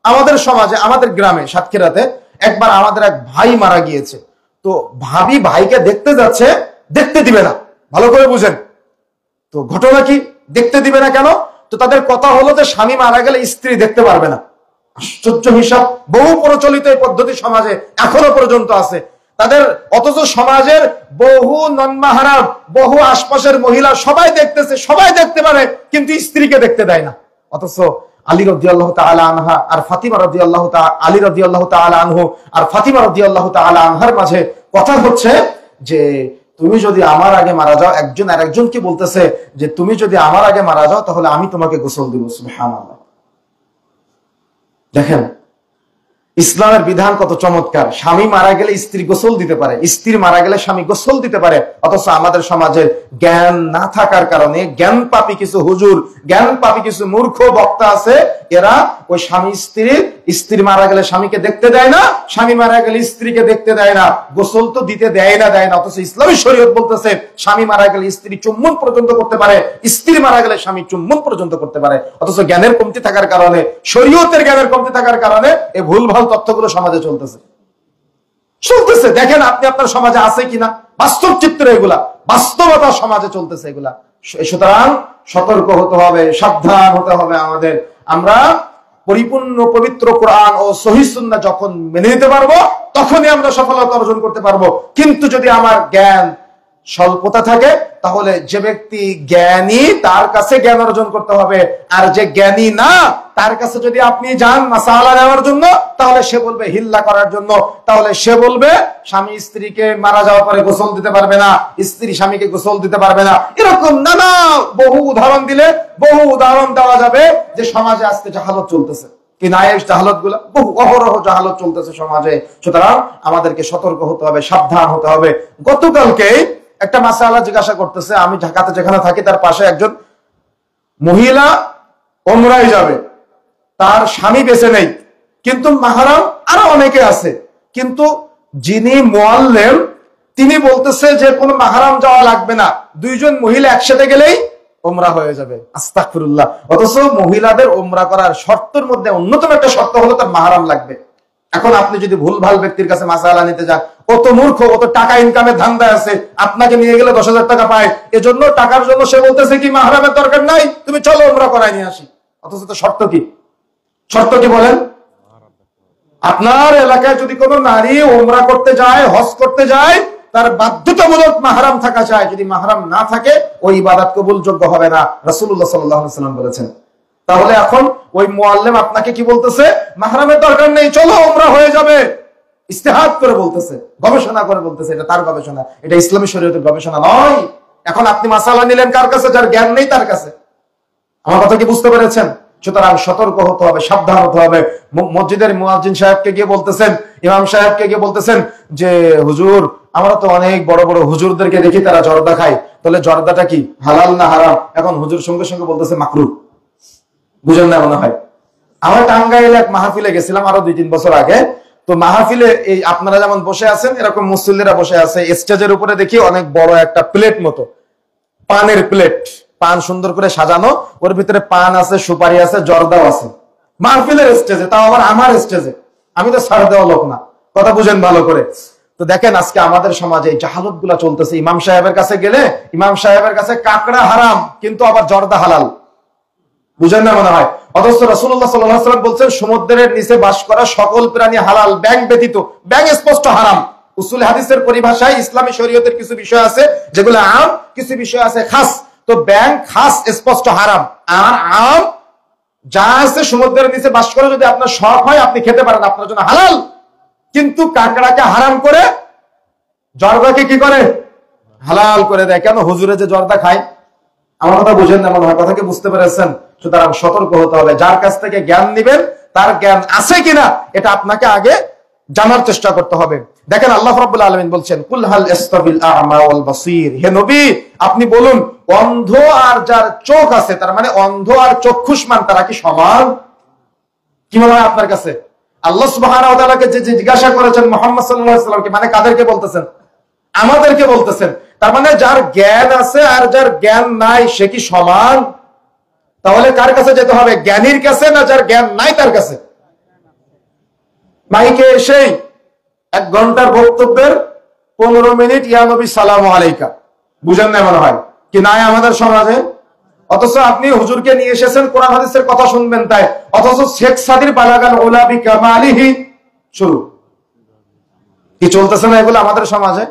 আমাদের সমাজে, আমাদের গ্রামে সাতক্ষীরাতে একবার আমাদের এক ভাই মারা গিয়েছে। তো ভাবি ভাইকে দেখতে যাচ্ছে, দেখতে দিবে না। ভালো করে বুঝেন তো ঘটনা কি? দেখতে দিবে না কেন? তো তাদের কথা হলো যে স্বামী মারা গেলে স্ত্রী দেখতে পারবে না। আশ্চর্য হিসাব। বহু প্রচলিত এই পদ্ধতি সমাজে এখনো পর্যন্ত আছে তাদের। অথচ সমাজের বহু নন-মাহরাম, বহু আশপাশের মহিলা সবাই দেখতেছে, সবাই দেখতে পারে, কিন্তু স্ত্রীকে দেখতে দেয় না। অথচ আলী রাদিয়াল্লাহু তাআলা আনহা আর ফাতিমা রাদিয়াল্লাহু তাআলা, আলী রাদিয়াল্লাহু তাআলা আনহু আর ফাতিমা রাদিয়াল্লাহু তাআলা আনহার মাঝে কথা হচ্ছে যে তুমি যদি আমার আগে মারা যাও, একজন আরেকজনকে বলতেছে যে তুমি যদি আমার আগে মারা যাও তাহলে আমি তোমাকে গোসল দিব। সুবহানাল্লাহ। দেখেন ইসলামের বিধান কত চমৎকার। স্বামী মারা গেলে স্ত্রী গোসল দিতে পারে, স্ত্রী মারা গেলে স্বামী গোসল দিতে পারে। অথচ আমাদের সমাজের জ্ঞান না থাকার কারণে জ্ঞান পাপী কিছু হুজুর, জ্ঞান পাপী কিছু মূর্খ বক্তা আছে, এরা ওই স্বামী স্ত্রী মারা গেলে স্বামীকে দেখতে দেয় না, স্বামী মারা গেলে স্ত্রীকে দেখতে দেয় না, গোসল তো দিতে দেয় না। অথচ ইসলামী শরীয়ত বলতেছে স্বামী মারা গেলে স্ত্রী চুম্বন পর্যন্ত করতে পারে, স্ত্রী মারা গেলে স্বামী চুম্বন পর্যন্ত করতে পারে। অথচ জ্ঞানের কমতি থাকার কারণে, শরীয়তের জ্ঞানের কমতি থাকার কারণে এই ভুলভাল তথ্যগুলো সমাজে চলতেছে। দেখেন আপনি আপনার সমাজে আছে কিনা, বাস্তব চিত্র এগুলা, বাস্তবতা সমাজে চলতেছে এগুলা। সুতরাং সতর্ক হতে হবে, সাবধান হতে হবে আমাদের। আমরা পরিপূর্ণ পবিত্র কোরআন ও সহিহ সুন্নাহ যখন মেনে নিতে পারবো তখনই আমরা সফলতা অর্জন করতে পারবো। কিন্তু যদি আমার জ্ঞান স্বল্পতা থাকে তাহলে যে ব্যক্তি জ্ঞানী তার কাছে জ্ঞান অর্জন করতে হবে, আর যে জ্ঞানী না তার কাছে যদি আপনি যান মাসালা নেওয়ার জন্য তাহলে সে বলবে হিল্লা করার জন্য, তাহলে সে বলবে স্বামী স্ত্রীকে মারা যাওয়ার পরে গোসল দিতে পারবে না, স্ত্রী স্বামীকে গোসল দিতে পারবে না। এরকম নানা বহু উদাহরণ দিলে বহু উদাহরণ দেওয়া যাবে যে সমাজে আজকে জাহালত চলতেছে। কি নায়েশ জাহালত গুলা, বহু অহরহ জাহালত চলতেছে সমাজে। সুতরাং আমাদেরকে সতর্ক হতে হবে, সাবধান হতে হবে। গতকালকে একটা মাসালা জিজ্ঞাসা করতেছে, আমি ঢাকাতে যেখানে থাকি তার পাশে একজন মহিলা ওমরায় যাবে, তার স্বামী বেঁচে নেই, কিন্তু মাহরাম আরো অনেকে আছে। কিন্তু যিনি মুআল্লিম তিনি বলতেছে যে কোনো মাহরাম যাওয়া লাগবে না, দুইজন মহিলা একসাথে গেলেই ওমরা হয়ে যাবে। আস্তাগফিরুল্লাহ। অথচ মহিলাদের ওমরা করার শর্তের মধ্যে অন্যতম একটা শর্ত হলো তার মাহরাম লাগবে। এখন আপনি যদি ভুলভাল ব্যক্তির কাছে মাসালা নিতে যান, অত মূর্খ, অত টাকা ইনকামের ধান্দায় আছে, আপনাকে নিয়ে গেলে 10,000 টাকা পায়, এজন্য টাকার জন্য সে বলতেছে কি মাহরামের দরকার নাই, তুমি চলো ওমরা করাই নিয়ে আসি। অথচ তো শর্ত কি? শর্ত কি বলেন? আপনার এলাকায় যদি কোনো নারী ওমরা করতে যায়, হজ করতে যায়, তার বাধ্যতামূলক মাহরাম থাকা চাই। যদি মাহরাম না থাকে ওই ইবাদত কবুলযোগ্য হবে না, রাসূলুল্লাহ সাল্লাল্লাহু আলাইহি ওয়াসাল্লাম বলেছেন। তাহলে এখন ওই মুআল্লিম আপনাকে কি বলতেছে? মাহরামের দরকার নেই, চলো ওমরা হয়ে যাবে। ইস্তেহাদ করে বলতেছে, গবেষণা করে বলতেছে। এটা তার গবেষণা, এটা ইসলামী শরীয়তের গবেষণা নয়। এখন আপনি মাসালা নিলেন কার কাছে? যার জ্ঞান নেই তার কাছে। আমার কথা কি বুঝতে পেরেছেন? সুতরাং সতর্ক হতে হবে, সাবধান হতে হবে। মসজিদের মুয়াজ্জিন সাহেবকে গিয়ে বলতেছেন, ইমাম সাহেবকে গিয়ে বলতেছেন যে হুজুর, আমরা তো অনেক বড় বড় হুজুরদেরকে দেখি তারা জর্দা খায়, তাহলে জর্দাটা কি হালাল না হারাম? এখন হুজুর সঙ্গে সঙ্গে বলতেছে মাকরুহ। বুঝেন না মনে হয়? আমরা টাঙ্গাইলে এক মাহফিলে গেছিলাম আরো 2-3 বছর আগে। তো মাহফিলে এই আপনারা যেমন বসে আছেন এরকম মুসল্লিরা বসে আছে, স্টেজের উপরে দেখি অনেক বড় একটা প্লেট মতো, পানের প্লেট, পান সুন্দর করে সাজানো, ওর ভিতরে পান আছে, সুপারি আছে, জর্দাও আছে। মাহফিলের স্টেজে, তাও আবার আমার স্টেজে। আমি তো ছাড় দেওয়া লোক না, কথা বুঝেন ভালো করে। তো দেখেন আজকে আমাদের সমাজে এই জাহালত গুলা চলতেছে। ইমাম সাহেবের কাছে গেলে ইমাম সাহেবের কাছে কাকড়া হারাম, কিন্তু আবার জর্দা হালাল। বুঝেন না মনে হয়? অথচ রাসূলুল্লাহ সাল্লাল্লাহু আলাইহি ওয়াসাল্লাম বলছেন সমুদ্রের নিচে বাস করা সকল প্রাণী হালাল, ব্যাঙ ব্যতীত। ব্যাঙ স্পষ্ট হারাম। উসুল হাদিসের পরিভাষায় ইসলামী শরীয়তের কিছু বিষয় আছে যেগুলো আম, কিছু বিষয় আছে খাস। তো ব্যাঙ খাস স্পষ্ট হারাম, আর আম যা আছে সমুদ্রের নিচে বাস করে যদি আপনার শখ হয় আপনি খেতে পারেন, আপনার জন্য হালাল। কিন্তু কাকড়াকে হারাম করে জর্দাকে কি করে? হালাল করে দেয়। কেন? হুজুরে যে জর্দা খায়। আমার কথা বুঝেন না মনে হয়? কথা কি বুঝতে পেরেছেন? সুতরাং সতর্ক হতে হবে। যার কাছ থেকে জ্ঞান নিবেন তার জ্ঞান আছে কিনা এটা আপনাকে আগে জানার চেষ্টা করতে হবে। দেখেন আল্লাহ রাব্বুল আলামিন বলছেন, কুল হাল ইস্তাবিল আ'মা ওয়াল বাসীর। হে নবী আপনি বলুন, অন্ধ আর যার চোখ আছে, তার মানে অন্ধ আর চক্ষুষ্মান, তারা কি সমান? কি মনে হয় আপনার কাছে? আল্লাহ সুবহানাহু ওয়া তাআলাকে যে জিজ্ঞাসা করেছেন মুহাম্মদ সাল্লাল্লাহু আলাইহি ওয়াসাল্লামকে, মানে কাদেরকে বলতেছেন? আমাদেরকে বলতেছেন। তার মানে যার জ্ঞান আছে আর যার জ্ঞান নাই সে কি সমান? তাহলে কার কাছে যেতে হবে? জ্ঞানীর কাছে না যার জ্ঞান নাই তার কাছে? মাইকে এসেই 1 ঘন্টার বক্তব্যের 15 মিনিট ইয়া নবী সালামু আলাইকা। বুঝেন না মনে হয়? কি নাই আমাদের সমাজে? অথচ আপনি হুজুরকে নিয়ে এসেছেন কোরআন হাদিসের কথা শুনবেন তাই, অথচ শেখ সাদির বালাগাল উলা বিকামালিহি শুরু। কি চলতেছে না এগুলো আমাদের সমাজে?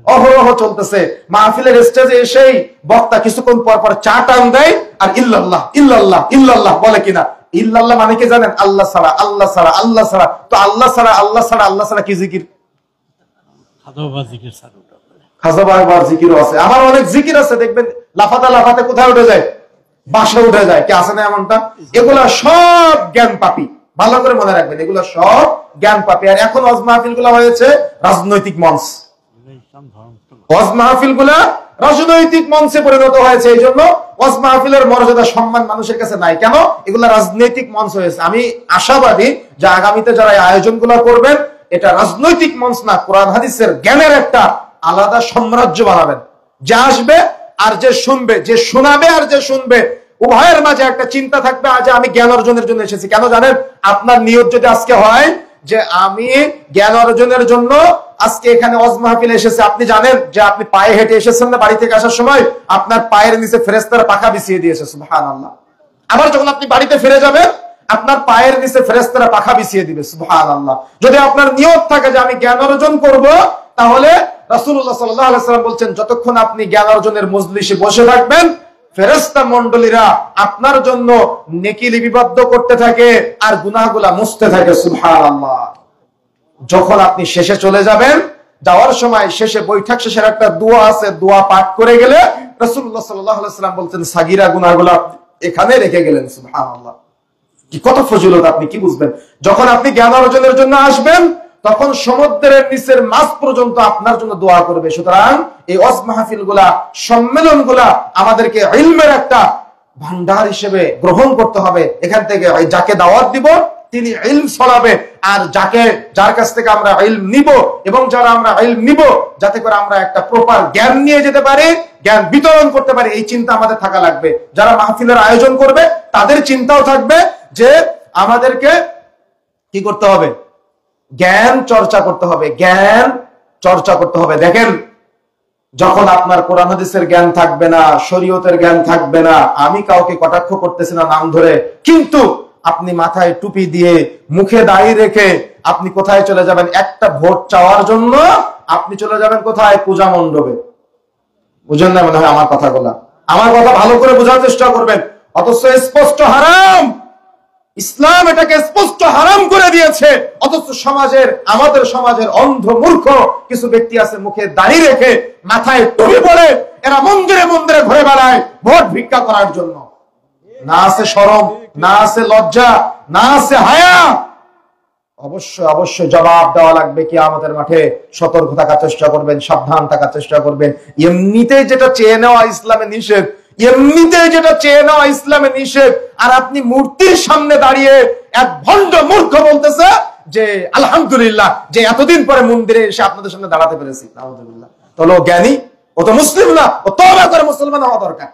অহরহ চলতেছে। মাহফিলের স্টেজে এসেই বক্তা কিছুক্ষণ পর পর চা টান দেয় আর ইল্লাল্লাহ ইল্লাল্লাহ ইল্লাল্লাহ বলে কিনা। ইল্লাল্লাহ মানে কি জানেন? আল্লাহ ছাড়া, আল্লাহ ছাড়া, আল্লাহ ছাড়া। তো আল্লাহ ছাড়া, আল্লাহ ছাড়া, আল্লাহ ছাড়া কি জিকির? খাজাবার জিকিরও আছে। আমার অনেক জিকির আছে, দেখবেন লাফাতে লাফাতে কোথায় উঠে যায়? বাসা উঠে যায়। কি আছে না এমনটা? এগুলা সব জ্ঞান পাপী। ভালো করে মনে রাখবেন, এগুলো সব জ্ঞান পাপী। আর এখন ওয়াজ মাহফিল গুলা হয়েছে রাজনৈতিক মঞ্চ। ওয়াজ মাহফিল গুলা রাজনৈতিক মঞ্চে পরিণত হয়েছে। এই জন্য ওয়াজ মাহফিলের মর্যাদা সম্মান মানুষের কাছে নাই। কেন? এগুলা রাজনৈতিক মঞ্চ হয়েছে। আমি আশাবাদী যে আগামীতে যারা আয়োজন গুলা করবেন এটা রাজনৈতিক মঞ্চ না, কোরআন হাদিসের জ্ঞানের একটা আলাদা সাম্রাজ্য বানাবেন। যে আসবে আর যে শুনবে, যে শোনাবে আর যে শুনবে, উভয়ের মাঝে একটা চিন্তা থাকবে আজ আমি জ্ঞান অর্জনের জন্য এসেছি। কেন জানেন? আপনার নিয়ত যদি আজকে হয় যে আমি জ্ঞান অর্জনের জন্য আজকে এখানে ওয়াজ মাহফিলে এসেছে, আপনি জানেন যে আপনি পায়ে হেঁটে এসেছেন না বাড়ি থেকে আসার সময়, আপনার পায়ের নিচে ফেরেশতারা পাখা বিছিয়ে দিয়েছে। সুবহানাল্লাহ। আবার যখন আপনি বাড়িতে ফিরে যাবেন আপনার পায়ের নিচে ফেরেশতারা পাখা বিছিয়ে দিবে। সুবহানাল্লাহ। যদি আপনার নিয়ত থাকে যে আমি জ্ঞান অর্জন করব, তাহলে রাসূলুল্লাহ সাল্লাল্লাহু আলাইহি ওয়াসাল্লাম বলছেন যতক্ষণ আপনি জ্ঞান অর্জনের মজলিসে বসে থাকবেন ফেরেশতা মণ্ডলীরা আপনার জন্য নেকি লিপিবদ্ধ করতে থাকে আর গুনাহগুলা মুছতে থাকে। সুবহানাল্লাহ। যখন আপনি শেষে চলে যাবেন, যাওয়ার সময় শেষে বৈঠক শেষের একটা দোয়া আছে, দোয়া পাঠ করে গেলে রাসূলুল্লাহ সাল্লাল্লাহু আলাইহি ওয়াসাল্লাম বলতেন সাগীরা গুনাহগুলা এখানে রেখে গেলেন। সুবহানাল্লাহ। কি কত ফজিলত, আপনি কি বুঝবেন? যখন আপনি জ্ঞান অর্জনের জন্য আসবেন তখন সমুদ্রের নিচের মাছ পর্যন্ত আপনার জন্য দোয়া করবে। সুতরাং এই ওয়াজ মাহফিল গুলা, সম্মেলন গুলা আমাদেরকে ইলমের একটা ভান্ডার হিসেবে গ্রহণ করতে হবে। এখান থেকে যাকে দাওয়াত দিব তিনি ইলম ছড়াবে। আর যার কাছ থেকে আমরা ইলম নিব এবং যারা আমরা ইলম নিব, যাতে করে আমরা একটা প্রপার জ্ঞান নিয়ে যেতে পারি, জ্ঞান বিতরণ করতে পারি, এই চিন্তা আমাদের থাকা লাগবে। যারা মাহফিলের আয়োজন করবে তাদের চিন্তাও থাকবে যে আমাদেরকে কি করতে হবে, জ্ঞান চর্চা করতে হবে, জ্ঞান চর্চা করতে হবে। দেখেন, যখন আপনার কোরআন হাদিসের জ্ঞান থাকবে না, শরীয়তের জ্ঞান থাকবে না, আমি কাউকে কটাক্ষ করতেছি না নাম ধরে, কিন্তু আপনি মাথায় টুপি দিয়ে মুখে দাড়ি রেখে আপনি কোথায় চলে যাবেন? একটা ভোট চাওয়ার জন্য আপনি চলে যাবেন কোথায়? পূজা মণ্ডপে। বুঝেন না মনে হয় আমার কথাগুলা? আমার কথা ভালো করে বোঝার চেষ্টা করবেন। অথচ স্পষ্ট হারাম, ইসলাম এটাকে স্পষ্ট হারাম করে দিয়েছে। অথচ আমাদের সমাজের অন্ধ মূর্খ কিছু ব্যক্তি আছে, মুখে দাড়ি রেখে মাথায় টুপি পরে এরা মন্দিরে মন্দিরে ঘুরে বেড়ায় ভোট ভিক্ষা করার জন্য। না আছে শরম, না আছে লজ্জা, না আছে হায়া। অবশ্যই জবাব দেওয়া লাগবে কিয়ামতের মাঠে। সতর্ক থাকার চেষ্টা করবেন, সাবধান থাকার চেষ্টা করবেন। এমনিতেই যেটা চেয়ে নেওয়া ইসলামে নিষেধ, এমনিতেই যেটা চেয়ে নেওয়া ইসলামে নিষেধ, আর আপনি মূর্তির সামনে দাঁড়িয়ে এক ভণ্ড মূর্খ বলতেছে যে আলহামদুলিল্লাহ যে এতদিন পরে মন্দিরে এসে আপনাদের সামনে দাঁড়াতে পেরেছি। আলহামদুলিল্লাহ। তাহলে ও জ্ঞানী? ও তো মুসলিম না, ও তওবা করে মুসলমান হওয়া দরকার।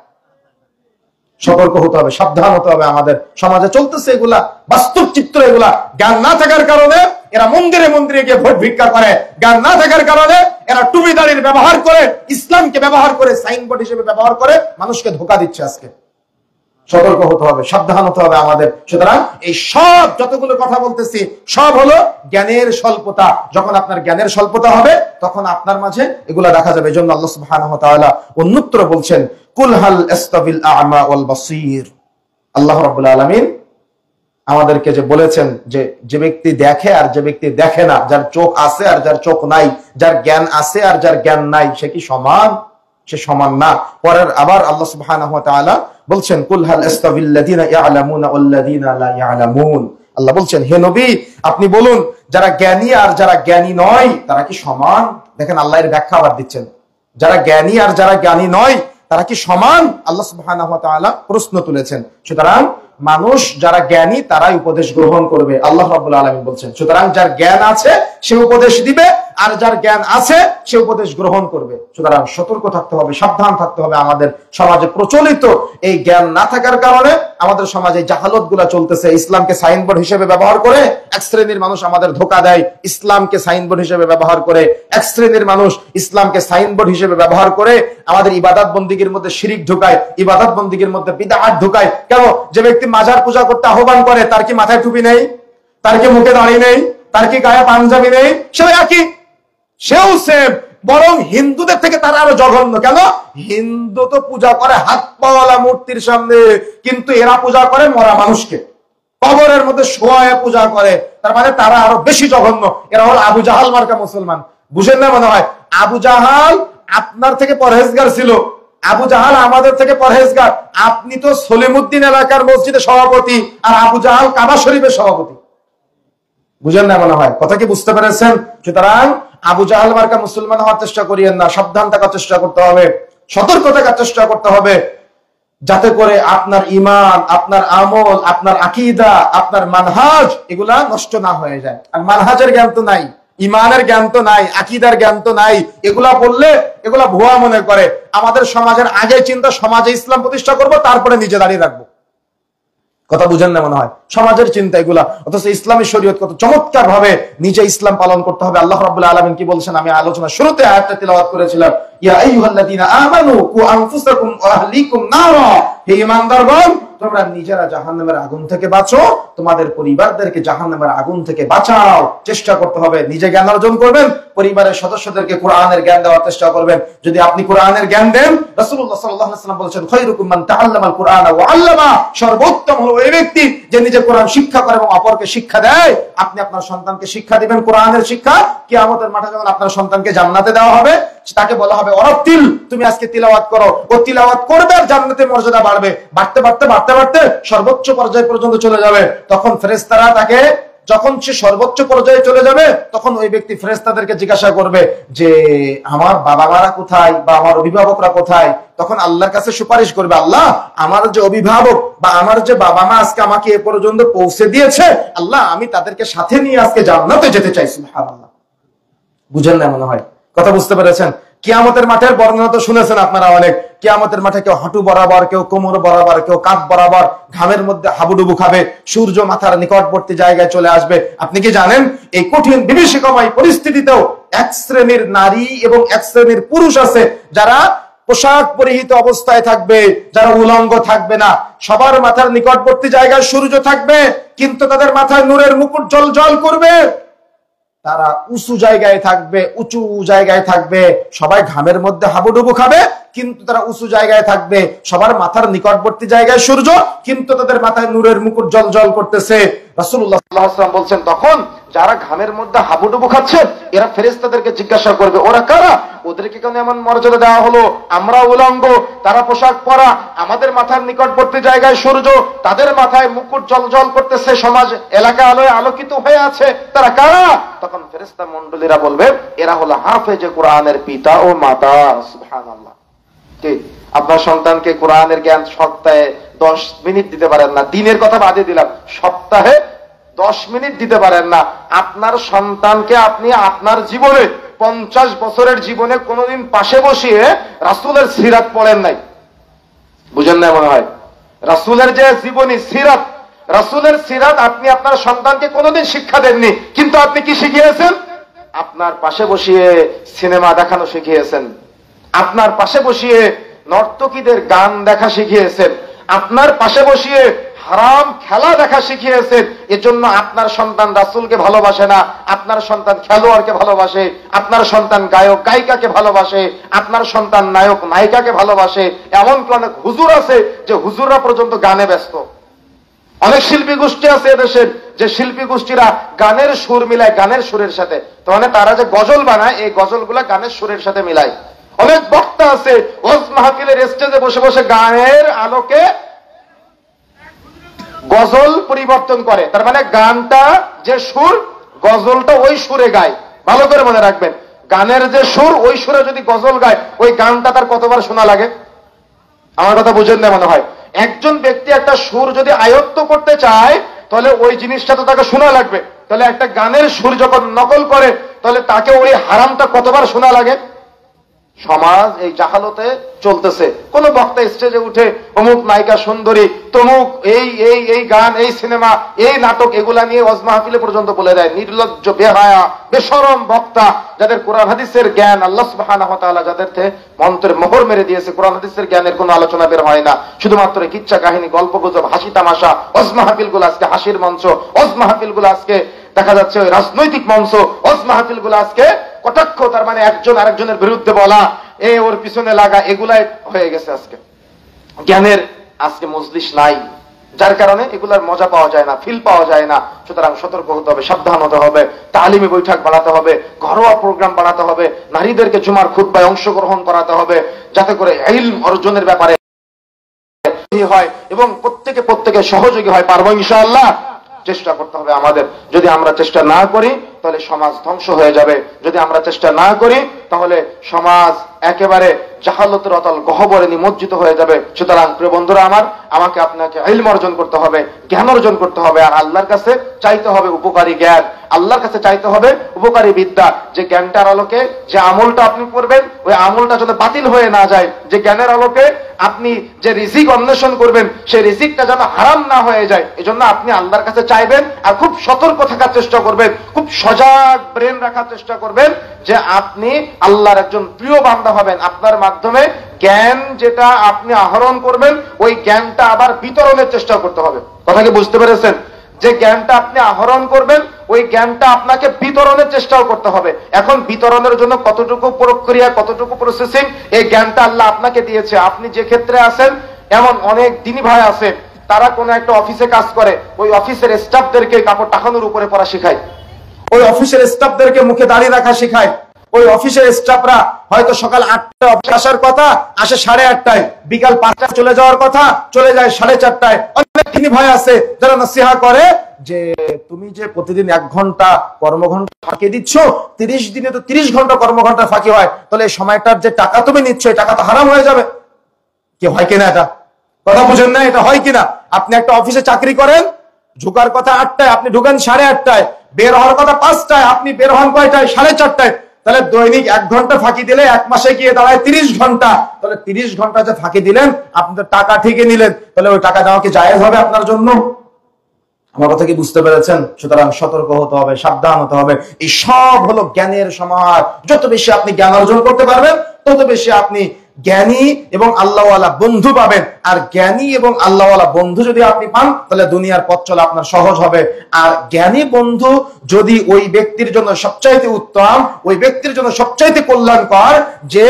সতর্ক হতে হবে, সাবধান হতে হবে। আমাদের সমাজে চলতেছে এগুলা, বাস্তব চিত্র এগুলা। জ্ঞান না থাকার কারণে এরা মন্দিরে মন্দিরে গিয়ে ভোট ভিক্ষা করে। জ্ঞান না থাকার কারণে এরা টুপি দাড়ির ব্যবহার করে, ইসলামকে ব্যবহার করে, সাইনবোর্ড হিসেবে ব্যবহার করে মানুষকে ধোঁকা দিচ্ছে। আজকে সতর্ক হতে হবে, সাবধান হতে হবে আমাদের। সুতরাং এই সব যতগুলো কথা বলতেছি সব হলো জ্ঞানের স্বল্পতা। যখন আপনার জ্ঞানের স্বল্পতা হবে তখন আপনার মাঝে এগুলা দেখা যাবে। এজন্য আল্লাহ সুবহানাহু ওয়া তাআলা অন্যত্র বলছেন, কুল হাল ইস্তাবিল আ'মা ওয়াল বাসীর। আল্লাহ রাব্বুল আলামিন আমাদেরকে যে বলেছেন যে ব্যক্তি দেখে আর যে ব্যক্তি দেখে না, যার চোখ আছে আর যার চোখ নাই, যার জ্ঞান আছে আর যার জ্ঞান নাই, সে কি সমান? সে সমান না। পরের আবার আল্লাহ সুবহানাহু ওয়া তাআলা বলছেন, কুল হাল ইস্তাবিল্লাযিনা ইয়া'লামুনা ওয়াল্লাযিনা লা ইয়া'লামুন। আল্লাহ বলছেন, হে নবী আপনি বলুন, যারা জ্ঞানী আর যারা জ্ঞানী নয় তারা কি সমান? দেখেন আল্লাহ এর ব্যাখ্যা আবার দিচ্ছেন, যারা জ্ঞানী আর যারা জ্ঞানী নয় তারা কি সমান? আল্লাহ সুবহানাহু ওয়া তাআলা প্রশ্ন তুলেছেন। সুতরাং মানুষ যারা জ্ঞানী তারাই উপদেশ গ্রহণ করবে, আল্লাহ রাব্বুল আলামিন বলছেন। সুতরাং যার জ্ঞান আছে সে উপদেশ দিবে, আর যার জ্ঞান আছে সে উপদেশ গ্রহণ করবে। সুতরাং সতর্ক থাকতে হবে, সাবধান থাকতে হবে। আমাদের সমাজে প্রচলিত এই জ্ঞান না থাকার কারণে আমাদের সমাজে জাহালত গুলা চলতেছে। ইসলামকে সাইনবোর্ড হিসেবে ব্যবহার করে এক শ্রেণীর মানুষ আমাদের ধোঁকা দেয়। ইসলামকে সাইনবোর্ড হিসেবে ব্যবহার করে এক শ্রেণীর মানুষ ইসলামকে সাইনবোর্ড হিসেবে ব্যবহার করে আমাদের ইবাদত বন্দিগির মধ্যে শিরিক ঢুকায়, ইবাদত বন্দিগির মধ্যে বিদআত ঢুকায়। কেন? যে ব্যক্তি মাজার পূজা করতে আহ্বান করে তার কি মাথায় টুপি নেই? তার কি মুখে দাড়ি নেই? তার কি গায়ে পাঞ্জাবি নেই? সেও সেম, বরং হিন্দুদের থেকে তারা আরো জঘন্য। কেন? হিন্দু তো পূজা করে হাত পাওয়ালা মূর্তির সামনে, কিন্তু এরা পূজা করে মরা মানুষকে, কবরের মধ্যে শোয়ায় পূজা করে। তার মানে তারা আরো বেশি জঘন্য। এরা হল আবু জাহাল মার্কা মুসলমান। বুঝেন না মনে হয়? আবু জাহাল আপনার থেকে পরহেজগার ছিল, আবু জাহাল আমাদের থেকে পরহেজগার। আপনি তো সলিমুদ্দিন এলাকার মসজিদের সভাপতি, আর আবু জাহাল কাবা শরীফের সভাপতি। বুঝেন না মনে হয়? কথা কি বুঝতে পেরেছেন? সুতরাং আবু জাহাল মার্কা মুসলমান হওয়ার চেষ্টা করিয়েন না, সাবধান থাকার চেষ্টা করতে হবে, সতর্ক থাকার চেষ্টা করতে হবে, যাতে করে আপনার ঈমান, আপনার আমল, আপনার আকীদা, আপনার মানহাজ এগুলা নষ্ট না হয়ে যায়। আর মানহাজের জ্ঞান তো নাই, ঈমানের জ্ঞান তো নাই, আকীদার জ্ঞান তো নাই। এগুলা বললে এগুলা ভুয়া মনে করে। আমাদের সমাজের আগে চিন্তা সমাজে ইসলাম প্রতিষ্ঠা করব, তারপরে নিজে দাঁড়িয়ে রাখবো। কথা বুঝেন না মনে হয়? সমাজের চিন্তা এগুলা। অথচ ইসলামী শরীয়ত কত চমৎকার ভাবে নিজে ইসলাম পালন করতে হবে। আল্লাহ রাব্বুল আলামিন কি বলছেন? আমি আলোচনা শুরুতে আয়াতটা তিলাওয়াত করেছিলাম, ইয়া আইয়ুহাল্লাযীনা আমানু কু আনফুসাকুম ওয়া আহলিকুম নারা। হে ঈমানদারগণ, তোমরা নিজেরা জাহান্নামের আগুন থেকে বাঁচো, তোমাদের পরিবারদেরকে জাহান্নামের আগুন থেকে বাঁচাও। চেষ্টা করতে হবে, নিজে জ্ঞান অর্জন করবেন, পরিবারের সদস্যদেরকে কোরআনের জ্ঞান দেওয়ার চেষ্টা করবেন। যদি আপনি কোরআনের জ্ঞান দেন, রাসূলুল্লাহ সাল্লাল্লাহু আলাইহি ওয়াসাল্লাম বলেছেন, খায়রুকুম মান তাআল্লামাল কুরআনা ওয়া আল্লামা। সর্বোত্তম হলো ওই ব্যক্তি যে নিজে কোরআন শিক্ষা করে এবং অপরকে শিক্ষা দেয়। আপনি আপনার সন্তানকে শিক্ষা দিবেন কোরআনের শিক্ষা। কিয়ামতের মাঠে যখন আপনার সন্তানকে জান্নাতে দেওয়া হবে, তাকে বলা হবে, অরাতিল, তুমি আজকে তিলাওয়াত করো। ও তিলাওয়াত করবে আর জান্নাতের মর্যাদা বাড়বে, বাড়তে বাড়তে বাড়তে বাড়তে সর্বোচ্চ পর্যায় পর্যন্ত চলে যাবে। তখন ফেরেশতারা তাকে যখন সে সর্বোচ্চ পর্যায়ে চলে যাবে তখন ওই ব্যক্তি ফেরেশতাদেরকে জিজ্ঞাসা করবে যে আমার বাবা মারা কোথায় বা আমার অভিভাবকরা কোথায়। তখন আল্লাহর কাছে সুপারিশ করবে, আল্লাহ আমার যে অভিভাবক বা আমার যে বাবা মা আজকে আমাকে এ পর্যন্ত পৌঁছে দিয়েছে, আল্লাহ আমি তাদেরকে সাথে নিয়ে আজকে জান্নাতে যেতে চাই। সুবহানাল্লাহ। বুঝেন না মনে হয়? কথা বুঝতে পেরেছেন? কিয়ামতের মাঠের বর্ণনা তো শুনেছেন আপনারা অনেক। কিয়ামতের মাঠে কেউ হাঁটু বরাবর, কেউ কোমর বরাবর, কেউ কাঁধ বরাবর ঘামের মধ্যে হাবুডুবু খাবে, সূর্য মাথার নিকটবর্তী জায়গায় চলে আসবে। আপনি কি জানেন এই কঠিন বিভীষিকাময় পরিস্থিতিতেও এক শ্রেণীর নারী এবং এক শ্রেণীর পুরুষ আছে যারা পোশাক পরিহিত অবস্থায় থাকবে, যারা উলঙ্গ থাকবে না। সবার মাথার নিকটবর্তী জায়গায় সূর্য থাকবে, কিন্তু তাদের মাথায় নূরের মুকুট জ্বল করবে। তারা উঁচু জায়গায় থাকবে, উঁচু জায়গায় থাকবে, সবাই ঘামের মধ্যে হাবুডুবু খাবে, কিন্তু তারা উঁচু জায়গায় থাকবে। সবার মাথার নিকটবর্তী জায়গায় সূর্য, কিন্তু তাদের মাথায় নূরের মুকুট জ্বল করতেছে। রাসূলুল্লাহ সাল্লাল্লাহু আলাইহি ওয়াসাল্লাম বলছেন, তখন যারা ঘামের মধ্যে হাবুডুবু খাচ্ছে এরা ফেরেশতাদেরকে জিজ্ঞাসা করবে, ওরা কারা? ওদেরকে কেন এমন মর্যাদা দেওয়া হলো? আমরা উলঙ্গ, তারা পোশাক পরা, আমাদের মাথার নিকটবর্তী জায়গায় সূর্য, তাদের মাথায় মুকুট জ্বল করতেছে, সমাজ এলাকা আলোয় আলোকিত হয়ে আছে, তারা কারা? তখন ফেরেশতা মণ্ডলীরা বলবে, এরা হলো হাফেজে কোরআনের পিতা ও মাতা। সুবহানাল্লাহ। কি আপনার সন্তানকে কোরআনের জ্ঞান সপ্তাহে 10 মিনিট দিতে পারেন না? দিনের কথা বাদে দিলাম, সপ্তাহে 10 মিনিট দিতে পারেন না। আপনার সন্তানকে আপনি আপনার জীবনে 50 বছরের জীবনে কোনোদিন পাশে বসিয়ে রাসূলের সিরাত পড়েন নাই। বুঝেন না মনে হয়? রাসূলের যে জীবনী সিরাত, রাসূলের সিরাত আপনি আপনার সন্তানকে কোনোদিন শিক্ষা দেননি, কিন্তু আপনি কি শিখিয়েছেন? আপনার পাশে বসিয়ে সিনেমা দেখানো শিখিয়েছেন, আপনার পাশে বসিয়ে নর্তকীদের গান দেখা শিখিয়েছেন, আপনার পাশে বসিয়ে হারাম খেলা দেখা শিখিয়েছেন। এজন্য আপনার সন্তান রাসূলকে ভালোবাসে না, আপনার সন্তান খেলোয়াড়কে ভালোবাসে, আপনার সন্তান গায়ক গায়িকাকে ভালোবাসে, আপনার সন্তান নায়ক নায়িকাকে ভালোবাসে। এমনকি অনেক হুজুর আছে যে হুজুররা পর্যন্ত গানে ব্যস্ত। অনেক শিল্পী গোষ্ঠী আছে এদেশের যে শিল্পী গোষ্ঠীরা গানের সুর মিলায় গানের সুরের সাথে, তো মানে তারা যে গজল বানায় এই গজলগুলা গানের সুরের সাথে মিলায়। অনেক বক্তা আছে ওয়াজ মাহফিলের স্টেজে বসে বসে গানের আলোকে গজল পরিবর্তন করে, তার মানে গানটা যে সুর, গজলটা ওই সুরে গায়। ভালো করে মনে রাখবেন, গানের যে সুর ওই সুরে যদি গজল গায়, ওই গানটা তার কতবার শোনা লাগে? আমার কথা বুঝেন না মনে হয়? একজন ব্যক্তি একটা সুর যদি আয়ত্ত করতে চায় তাহলে ওই জিনিসটা তো তাকে শোনা লাগবে। তাহলে একটা গানের সুর যখন নকল করে তাহলে তাকে ওই হারামটা কতবার শোনা লাগে? সমাজ এই জাহালতে চলতেছে। কোন বক্তা স্টেজে উঠে অমুক নায়িকা সুন্দরী, তমুক এই গান, এই সিনেমা, এই নাটক, এগুলা নিয়ে ওয়াজ মাহফিলে পর্যন্ত বলে দেয়। নির্লজ্জ, বেহায়া, বেশরম বক্তা, যাদের কোরআন হাদিসের জ্ঞান আল্লাহ সুবহানাহু ওয়া তাআলা যাদেরকে মন্ত্রের মোহর মেরে দিয়েছে, কোরআন হাদিসের জ্ঞানের কোনো আলোচনা বের হয় না। শুধুমাত্র কিচ্ছা কাহিনী, গল্প গুজব, হাসি তামাশা। ওয়াজ মাহফিলগুলো আজকে হাসির মঞ্চ, ওয়াজ মাহফিলগুলো আজকে দেখা যাচ্ছে ওই রাজনৈতিক মঞ্চ, ওয়াজ মাহফিলগুলো আজকে কটাক্ষ, তার মানে একজন আরেকজনের বিরুদ্ধে বলা, ওর পিছনে লাগা, এগুলাই হয়ে গেছে আজকে। জ্ঞানের আজকে মজলিস নাই, যার কারণে এগুলার মজা পাওয়া যায় না, ফিল পাওয়া যায় না। সুতরাং সতর্ক হতে হবে, সাবধান হতে হবে, তালিমি বৈঠক বানাতে হবে, ঘরোয়া প্রোগ্রাম বানাতে হবে, নারীদেরকে জুমার খুতবায় অংশগ্রহণ করাতে হবে, যাতে করে ইলম অর্জনের ব্যাপারে হয় এবং প্রত্যেকে সহযোগী হয়। পারবো ইনশাআল্লাহ? চেষ্টা করতে হবে আমাদের। যদি আমরা চেষ্টা না করি তাহলে সমাজ ধ্বংস হয়ে যাবে। যদি আমরা চেষ্টা না করি তাহলে সমাজ একেবারে জাহালতের অতল গহ্বরে নিমজ্জিত হয়ে যাবে। সুতরাং প্রিয় বন্ধুরা আমার, আমাকে আপনাকে ইলম অর্জন করতে হবে, জ্ঞান অর্জন করতে হবে, আর আল্লাহর কাছে চাইতে হবে উপকারী জ্ঞান, আল্লাহর কাছে চাইতে হবে উপকারী বিদ্যা। যে জ্ঞানটার আলোকে যে আমলটা আপনি করবেন ওই আমলটা যেন বাতিল হয়ে না যায়। যে জ্ঞানের আলোকে আপনি যে রিজিক অন্বেষণ করবেন সেই রিজিকটা যেন হারাম না হয়ে যায়। এজন্য আপনি আল্লাহর কাছে চাইবেন আর খুব সতর্ক থাকার চেষ্টা করবেন, খুব সজাগ ব্রেন রাখার চেষ্টা করবেন যে আপনি আল্লাহর একজন প্রিয় বান্দা হবেন। আপনার মাধ্যমে জ্ঞান যেটা আপনি আহরণ করবেন ওই জ্ঞানটা আবার বিতরণের চেষ্টা করতে হবে। কথা কি বুঝতে পেরেছেন? যে জ্ঞানটা আপনি আহরণ করবেন ওই জ্ঞানটা আপনাকে বিতরণের চেষ্টাও করতে হবে। এখন বিতরণের জন্য কতটুকু প্রক্রিয়া, কতটুকু প্রসেসিং, এই জ্ঞানটা আল্লাহ আপনাকে দিয়েছে। আপনি যে ক্ষেত্রে আছেন, এমন অনেক দিনী ভাই আছে, তারা কোনো একটা অফিসে কাজ করে, ওই অফিসের স্টাফদেরকে কাপড় টাকানোর উপরে পড়া শেখায়, ওই অফিসের স্টাফদেরকে মুখে দাঁড়িয়ে রাখা শেখায়। ওই অফিসের স্টাফরা হয়তো সকাল 8টায় অফিসে আসার কথা, আসে 8:30টায়, বিকাল 5টায় চলে যাওয়ার কথা, চলে যায় 4:30টায়। তিনি ভাই আছে যারা নসিহা করে যে তুমি যে প্রতিদিন 1 ঘন্টা কর্মঘন্টা ফাঁকি দিচ্ছ, 30 দিনে তো 30 ঘন্টা কর্মঘন্টা ফাঁকি হয়, তাহলে এই সময়টার যে টাকা তুমি নিচ্ছ এই টাকা তো হারাম হয়ে যাবে। কি হয় কিনা এটা কথা বুঝেন না? এটা হয় কিনা? আপনি একটা অফিসে চাকরি করেন, ঢোকার কথা 8টায়, আপনি ঢুকেন 8:30টায়, বের হওয়ার কথা 5টায়, আপনি বের হন কয়টায়? 4:30টায়। তাহলে দৈনিক 1 ঘন্টা ফাঁকি দিলে 1 মাসে গিয়ে দাঁড়ায় 30 ঘন্টা। তাহলে 30 ঘন্টা যে ফাঁকি দিলেন আপনি তো টাকা ঠিকই নিলেন, তাহলে ওই টাকা দেওয়া কি জায়েজ হবে আপনার জন্য? আমার কথা কি বুঝতে পেরেছেন? সুতরাং সতর্ক হতে হবে, সাবধান হতে হবে। এই সব হলো জ্ঞানের সমাহার। যত বেশি আপনি জ্ঞান অর্জন করতে পারবেন তত বেশি আপনি জ্ঞানী এবং আল্লাহওয়ালা বন্ধু পাবেন। আর জ্ঞানী এবং আল্লাহওয়ালা বন্ধু যদি আপনি পান তাহলে দুনিয়ার পথ চলা আপনার সহজ হবে। আর জ্ঞানী বন্ধু যদি ওই ব্যক্তির জন্য সবচাইতে উত্তম, ওই ব্যক্তির জন্য সবচাইতে কল্যাণকর যে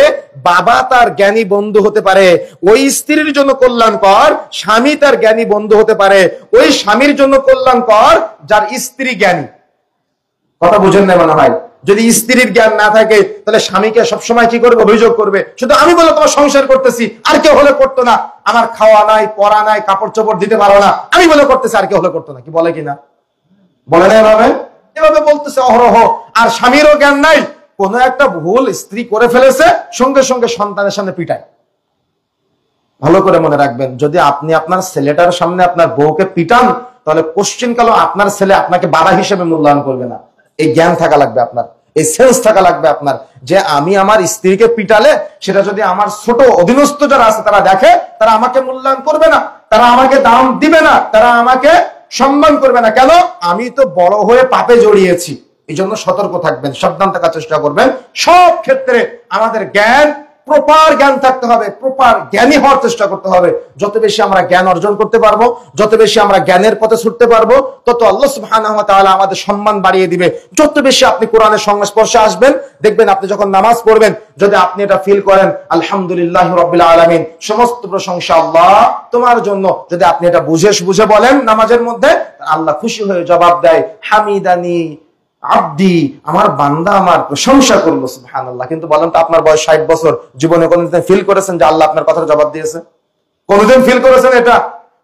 বাবা তার জ্ঞানী বন্ধু হতে পারে, ওই স্ত্রীর জন্য কল্যাণকর স্বামী তার জ্ঞানী বন্ধু হতে পারে, ওই স্বামীর জন্য কল্যাণকর যার স্ত্রী জ্ঞানী। কথা বুঝেন না মনে হয়? যদি স্ত্রীর জ্ঞান না থাকে তাহলে স্বামীকে সবসময় কি করবে? অভিযোগ করবে, শুধু আমি বলে তোমার সংসার করতেছি, আর কেউ হলে করতো না, আমার খাওয়া নাই, পড়া নাই, কাপড় চোপড় দিতে পারো না, আমি বলে করতেছি, আর কেউ হলে করতো না। কি বলে কিনা? বলে না এভাবে? এভাবে বলতেছে অহরহ। আর স্বামীরও জ্ঞান নাই, কোন একটা ভুল স্ত্রী করে ফেলেছে, সঙ্গে সঙ্গে সন্তানের সামনে পিটায়। ভালো করে মনে রাখবেন, যদি আপনি আপনার ছেলেটার সামনে আপনার বউকে পিটান তাহলে কোশ্চিন কালো আপনার ছেলে আপনাকে বাবা হিসেবে মূল্যায়ন করবে না। এই জ্ঞান থাকা লাগবে আপনার, এই সেন্স থাকা লাগবে আপনার, যে আমি আমার স্ত্রীকে পিটালে সেটা যদি আমার ছোট অধীনস্থ যারা আছে তারা দেখে, তারা আমাকে মূল্যায়ন করবে না, তারা আমাকে দাম দিবে না, তারা আমাকে সম্মান করবে না। কেন? আমি তো বড় হয়ে পাপে জড়িয়েছি। এই জন্য সতর্ক থাকবেন, সাবধান থাকার চেষ্টা করবেন। সব ক্ষেত্রে আমাদের জ্ঞান, প্রপার জ্ঞান থাকতে হবে, প্রপার জ্ঞানী হওয়ার চেষ্টা করতে হবে। যত বেশি আমরা জ্ঞান অর্জন করতে পারবো, যত বেশি আমরা জ্ঞানের পথে ছুটতে পারবো, তত আল্লাহ সুবহানাহু ওয়া তাআলা আমাদের সম্মান বাড়িয়ে দিবে। যত বেশি আপনি কোরআনের সংস্পর্শে আসবেন, দেখবেন আপনি যখন নামাজ পড়বেন, যদি আপনি এটা ফিল করেন আলহামদুলিল্লাহি রাব্বিল আলামিন, সমস্ত প্রশংসা আল্লাহ তোমার জন্য, যদি আপনি এটা বুঝে বলেন নামাজের মধ্যে, আল্লাহ খুশি হয়ে জবাব দেয় হামিদানি আব্দি, আমার বান্দা আমার প্রশংসা করলো, সুবহানাল্লাহ। কিন্তু বলেন তো, আপনার বয়স 60 বছর, জীবনে কোনদিন ফিল করেছেন যে আল্লাহ আপনার কথার জবাব দিয়েছে? কোনদিন ফিল করেছেন এটা?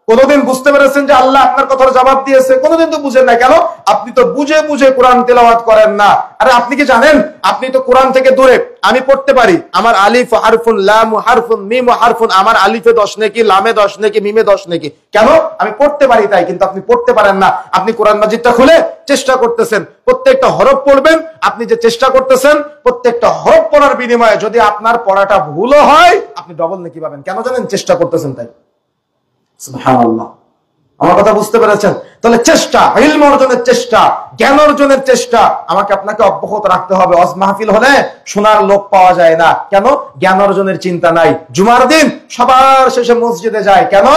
কোনদিন বুঝতে পেরেছেন যে আল্লাহ আপনার কথার জবাব দিয়েছে? কোনদিন তো বুঝেন না। কেন? আপনি তো বুঝে বুঝে কোরআন তেলাওয়াত করেন না। আরে আপনি কি জানেন আপনি তো কোরআন থেকে দূরে? আমি পড়তে পারি, আমার আলিফ হারফুন, লাম হারফুন, মিম হারফুন, আমার আলিফে 10 নেকি, লামে 10 নেকি, মিমে 10 নেকি। কেন? আমি পড়তে পারি তাই, কিন্তু আপনি পড়তে পারেন না। আপনি কোরআন মাজিদটা খুলে চেষ্টা করতেছেন, প্রত্যেকটা হরফ পড়বেন। আপনি যে চেষ্টা করতেছেন প্রত্যেকটা হরফ পড়ার বিনিময়ে যদি আপনার পড়াটা ভুলও হয়, আপনি ডবল নেকি পাবেন। কেন জানেন? চেষ্টা করতেছেন তাই। সুবহানাল্লাহ। আমার কথা বুঝতে পেরেছেন? তাহলে চেষ্টা, ইলম অর্জনের চেষ্টা, জ্ঞান অর্জনের চেষ্টা আমাকে আপনাকে অব্যাহত রাখতে হবে। ওয়াজ মাহফিল হলে শোনার লোক পাওয়া যায় না। কেন? জ্ঞান অর্জনের চিন্তা নাই। জুমার দিন সবার শেষে মসজিদে যায়। কেন?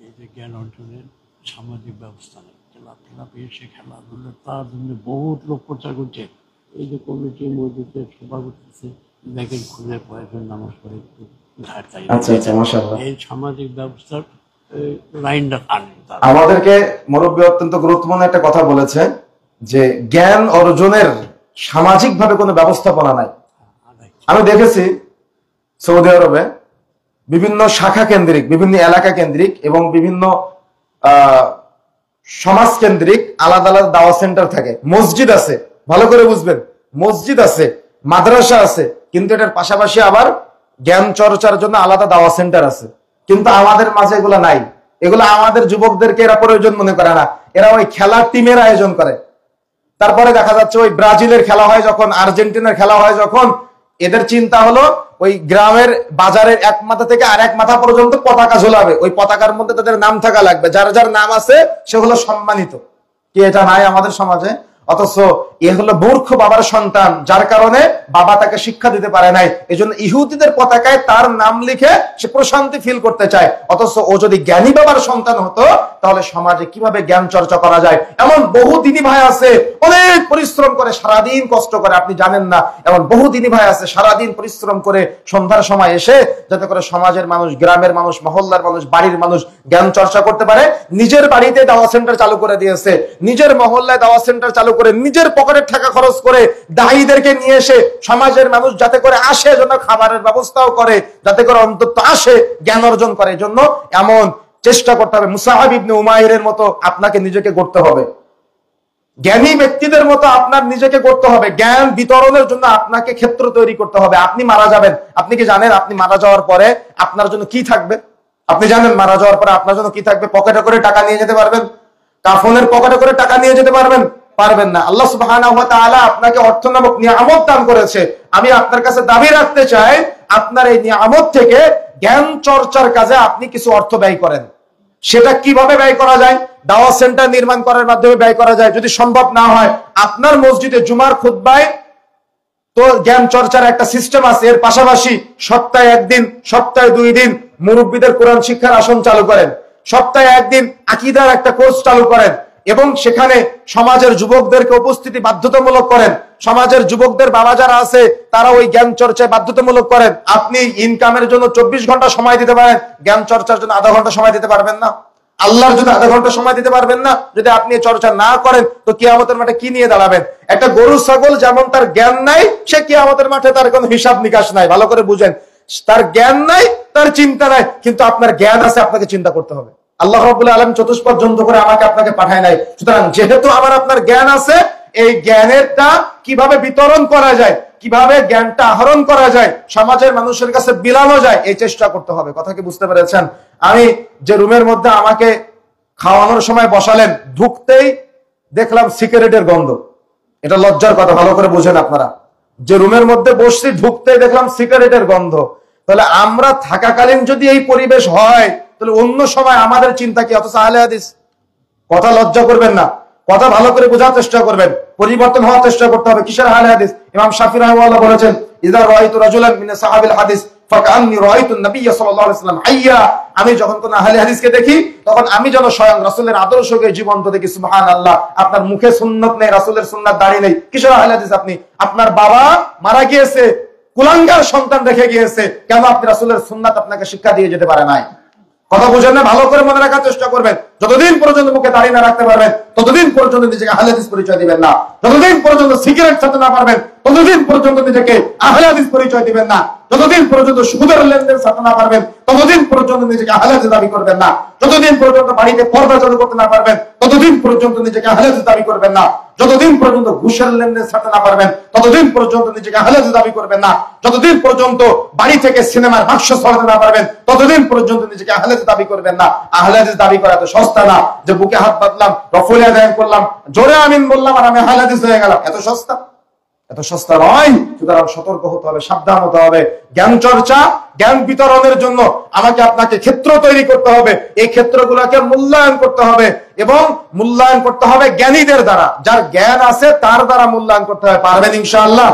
এই যে জ্ঞান অর্জনের সামাজিক ব্যবস্থা নেই, খেলাধুলা এসে খেলাধুলা, তার জন্য বহুত লোক প্রচার করছে। এই যে কমিটি মসজিদের সভা করতেছে, দেখেন খুলে কয়েকজন নামাজ পড়ে একটু ঘাট চাই। এই সামাজিক ব্যবস্থার লাইনটা টানেন। আমাদেরকে মুরব্বী অত্যন্ত গুরুত্বপূর্ণ একটা কথা বলেছে যে জ্ঞান অর্জনের সামাজিক ভাবে কোনো ব্যবস্থাপনা নাই। আমি দেখেছি সৌদি আরবে বিভিন্ন শাখা কেন্দ্রিক, বিভিন্ন এলাকা কেন্দ্রিক এবং বিভিন্ন সমাজ কেন্দ্রিক আলাদা আলাদা দাওয়া সেন্টার থাকে। মসজিদ আছে, ভালো করে বুঝবেন, মসজিদ আছে, মাদ্রাসা আছে, কিন্তু এটার পাশাপাশি আবার জ্ঞান চর্চার জন্য আলাদা দাওয়া সেন্টার আছে। কিন্তু আমাদের মাঝে এগুলো নাই। এগুলো আমাদের যুবকদেরকে এরা প্রয়োজন মনে করে না। এরা ওই খেলার টিমের আয়োজন করে। তারপরে দেখা যাচ্ছে ওই ব্রাজিলের খেলা হয় যখন, আর্জেন্টিনার খেলা হয় যখন, এদের চিন্তা হলো ওই গ্রামের বাজারের এক মাথা থেকে আর এক মাথা পর্যন্ত পতাকা ঝোলাবে। ওই পতাকার মধ্যে তাদের নাম থাকা লাগবে, যার যার নাম আছে সে হলো সম্মানিত। কি এটা নাই আমাদের সমাজে? অথচ এ হলো মূর্খ বাবার সন্তান, যার কারণে বাবা তাকে শিক্ষা দিতে পারে নাই। এই জন্য ইহুদিদের পতাকায় তার নাম লিখে সে প্রশান্তি ফিল করতে চায়। অথচ ও যদি জ্ঞানী বাবার সন্তান হতো তাহলে সমাজে কিভাবে জ্ঞান চর্চা করা যায়। এমন বহু দিনী ভাই আছে অনেক পরিশ্রম করে, সারাদিন কষ্ট করে, আপনি জানেন না। এমন বহু দিনী ভাই আছে সারাদিন পরিশ্রম করে সন্ধ্যার সময় এসে যাতে করে সমাজের মানুষ, গ্রামের মানুষ, মহল্লার মানুষ, বাড়ির মানুষ জ্ঞান চর্চা করতে পারে। নিজের বাড়িতে দাওয়া সেন্টার চালু করে দিয়েছে, নিজের মহল্লায় দাওয়া সেন্টার চালু করে নিজের পকেট করে টাকা খরচ করে দায়ীদেরকে নিয়ে এসে সমাজের মানুষ যাতে করে আসে, জন্য খাবারের ব্যবস্থাও করে, যাতে করে অন্তত আসে, জ্ঞান অর্জন করে। জন্য এমন চেষ্টা করতে হবে মুসাহাব ইবনে উমাইরের মতো আপনাকে নিজেকে গড়তে হবে, জ্ঞানী ব্যক্তিদের মতো আপনার নিজেকে করতে হবে। জ্ঞান বিতরণের জন্য আপনাকে ক্ষেত্র তৈরি করতে হবে। আপনি মারা যাবেন, আপনি কি জানেন আপনি মারা যাওয়ার পরে আপনার জন্য কি থাকবে? আপনি জানেন মারা যাওয়ার পরে আপনার জন্য কি থাকবে? পকেটে করে টাকা নিয়ে যেতে পারবেন? কাফনের পকেটে করে টাকা নিয়ে যেতে পারবেন? পারবেন না। আল্লাহ সুবহানাহু ওয়া তাআলা আপনাকে অর্থ নামক নিয়ামত দান করেছে। আমি আপনার কাছে দাবি রাখতে চাই, আপনার এই নিয়ামত থেকে জ্ঞান চর্চার কাজে আপনি কিছু অর্থ ব্যয় করেন। সেটা কিভাবে ব্যয় করা যায়? দাওয়াত সেন্টার নির্মাণ করার মাধ্যমে ব্যয় করা যায়। যদি সম্ভব না হয়, আপনার মসজিদে জুমার খুতবায় তো জ্ঞান চর্চার একটা সিস্টেম আছে, এর পাশাপাশি সপ্তাহে একদিন, সপ্তাহে 2 দিন মুরব্বীদের কোরআন শিক্ষার আসন চালু করেন, সপ্তাহে একদিন আকীদার একটা কোর্স চালু করেন, এবং সেখানে সমাজের যুবকদেরকে উপস্থিতি বাধ্যতামূলক করেন। সমাজের যুবকদের বাবা যারা আছে তারা ওই জ্ঞান চর্চায় বাধ্যতামূলক করেন। আপনি ইনকামের জন্য 24 ঘন্টা সময় দিতে পারেন, জ্ঞান চর্চার জন্য আধা ঘন্টা সময় দিতে পারবেন না? আল্লাহর যদি আধা ঘন্টা সময় দিতে পারবেন না, যদি আপনি চর্চা না করেন, তো কিয়ামতের মাঠে কি নিয়ে দাঁড়াবেন? একটা গরু ছাগল যেমন তার জ্ঞান নাই, সে কিয়ামতের মাঠে তার কোনো হিসাব নিকাশ নাই। ভালো করে বুঝেন, তার জ্ঞান নাই, তার চিন্তা নাই, কিন্তু আপনার জ্ঞান আছে, আপনাকে চিন্তা করতে হবে। আল্লাহ রাব্বুল আলামিন চতুষ্পদ জন্তু করে আমাকে আপনাকে পাঠায় নাই। সুতরাং যেহেতু আমার আপনার জ্ঞান আছে, এই জ্ঞানেরটা কিভাবে বিতরণ করা যায়, কিভাবে জ্ঞানটা আহরণ করা যায়, সমাজের মানুষের কাছে বিলানো যায়, এই চেষ্টা করতে হবে। কথা কি বুঝতে পেরেছেন? আমি যে রুমের মধ্যে আমাকে খাওয়ানোর সময় বসালেন, ঢুকতেই দেখলাম সিগারেটের গন্ধ। এটা লজ্জার কথা, ভালো করে বুঝেন আপনারা। যে রুমের মধ্যে বসছি, ঢুকতেই দেখলাম সিগারেটের গন্ধ। তাহলে আমরা থাকাকালীন যদি এই পরিবেশ হয়, তাহলে অন্য সময় আমাদের চিন্তা কি? অথচ আহলে হাদিস। কথা লজ্জা করবেন না, কথা ভালো করে বোঝার চেষ্টা করবেন, পরিবর্তন হওয়ার চেষ্টা করতে হবে। কিসের আহলে হাদিস? ইমাম শাফি রাহিমাহুল্লাহ বলেছেন, ইযা রাআইতু রাজুলান মিন সাহাবিল হাদিস ফাকান্নি রাআইতু নবী সাল্লাল্লাহু আলাইহি ওয়াসাল্লাম হাইয়া। আমি যখন কোন আহলে হাদিসকে দেখি, তখন আমি যেন স্বয়ং রাসূলের আদর্শকে জীবন্ত দেখি। সুবহানাল্লাহ। আপনার মুখে সুন্নাত নেই, রাসূলের সুন্নাত দাঁড়িয়ে নেই, কিসের আহলে হাদিস আপনি? আপনার বাবা মারা গিয়েছে, কুলাঙ্গার সন্তান রেখে গিয়েছে, কেন আপনি রাসূলের সুন্নাত আপনাকে শিক্ষা দিয়ে যেতে পারে নাই? কথা বুঝেন না? ভালো করে মনে রাখার চেষ্টা করবেন। যতদিন পর্যন্ত মুখে দাঁড়িয়ে না রাখতে পারবেন, ততদিন পর্যন্ত নিজেকে আহলে হাদিস পরিচয় দিবেন না। যতদিন পর্যন্ত সিগারেট ছাড়তে না পারবেন, ততদিন পর্যন্ত নিজেকে আহলে হাদিস পরিচয় দিবেন না। যতদিন পর্যন্ত সুদের লেনদেন ছাড়তে না পারবেন, ততদিন পর্যন্ত নিজেকে আহলে হাদিস দাবি করবেন না। যতদিন পর্যন্ত বাড়িতে পর্দা চালু করতে না পারবেন, ততদিন পর্যন্ত নিজেকে আহলে হাদিস দাবি করবেন না। যতদিন পর্যন্ত ঘুষের লেনদেন ছাড়তে না পারবেন, ততদিন পর্যন্ত নিজেকে আহলে হাদিস দাবি করবেন না। যতদিন পর্যন্ত বাড়ি থেকে সিনেমার বাক্স সরাতে না পারবেন, ততদিন পর্যন্ত নিজেকে আহলে হাদিস দাবি করবেন না। আহলে হাদিস দাবি করা তো সস্তা না, যে বুকে হাত বাঁধলাম, রফুল আদায় করলাম, জোরে আমিন বললাম, আর আমি আহলে হাদিস হয়ে গেলাম। এত সস্তা? এত সস্তা নয়। সুতরাং সতর্ক হতে হবে, সাবধান হতে হবে। জ্ঞান চর্চা, জ্ঞান বিতরণের জন্য আমাকে আপনাকে ক্ষেত্র তৈরি করতে হবে। এই ক্ষেত্রগুলোকে মূল্যায়ন করতে হবে, এবং মূল্যায়ন করতে হবে জ্ঞানীদের দ্বারা। যার জ্ঞান আছে তার দ্বারা মূল্যায়ন করতে হবে। পারবেন ইনশাআল্লাহ?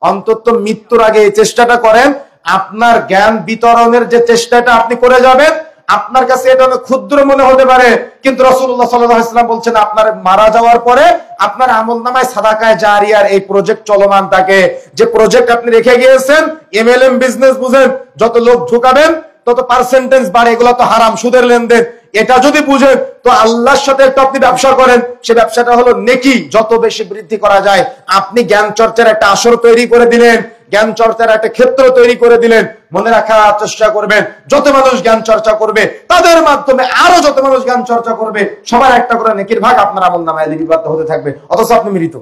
অন্তত মৃত্যুর আগে এই চেষ্টাটা করেন। আপনার জ্ঞান বিতরণের যে চেষ্টাটা আপনি করে যাবেন, আপনার কাছে এটা অনেক ক্ষুদ্র মনে হতে পারে, কিন্তু রাসূলুল্লাহ সাল্লাল্লাহু আলাইহি ওয়াসাল্লাম বলছেন, আপনার মারা যাওয়ার পরে আপনার আমলনামায় সাদাকায়ে জারিয়ার এই প্রজেক্ট চলমান থাকে। যে প্রজেক্ট আপনি রেখে গিয়েছেন, এমএলএম বিজনেস বুঝেন, যত লোক ঢুকাবেন তত পার্সেন্টেজ বাড়ে, এগুলো তো হারাম, সুদের লেনদেন। এটা যদি বুঝেন, তো আল্লাহর সাথে একটু আপনি ব্যবসা করেন, সে ব্যবসাটা হলো নেকি, যত বেশি বৃদ্ধি করা যায়। আপনি জ্ঞান চর্চার একটা আসর তৈরি করে দিলেন, জ্ঞান চর্চার একটা ক্ষেত্র তৈরি করে দিলেন। মনে রাখার চেষ্টা করবেন, যত মানুষ জ্ঞান চর্চা করবে, তাদের মাধ্যমে আরো যত মানুষ জ্ঞান চর্চা করবে, সবার একটা করে নেকির ভাগ আপনার আমলনামায় লিপিবদ্ধ হতে থাকবে, অথচ আপনি মৃত।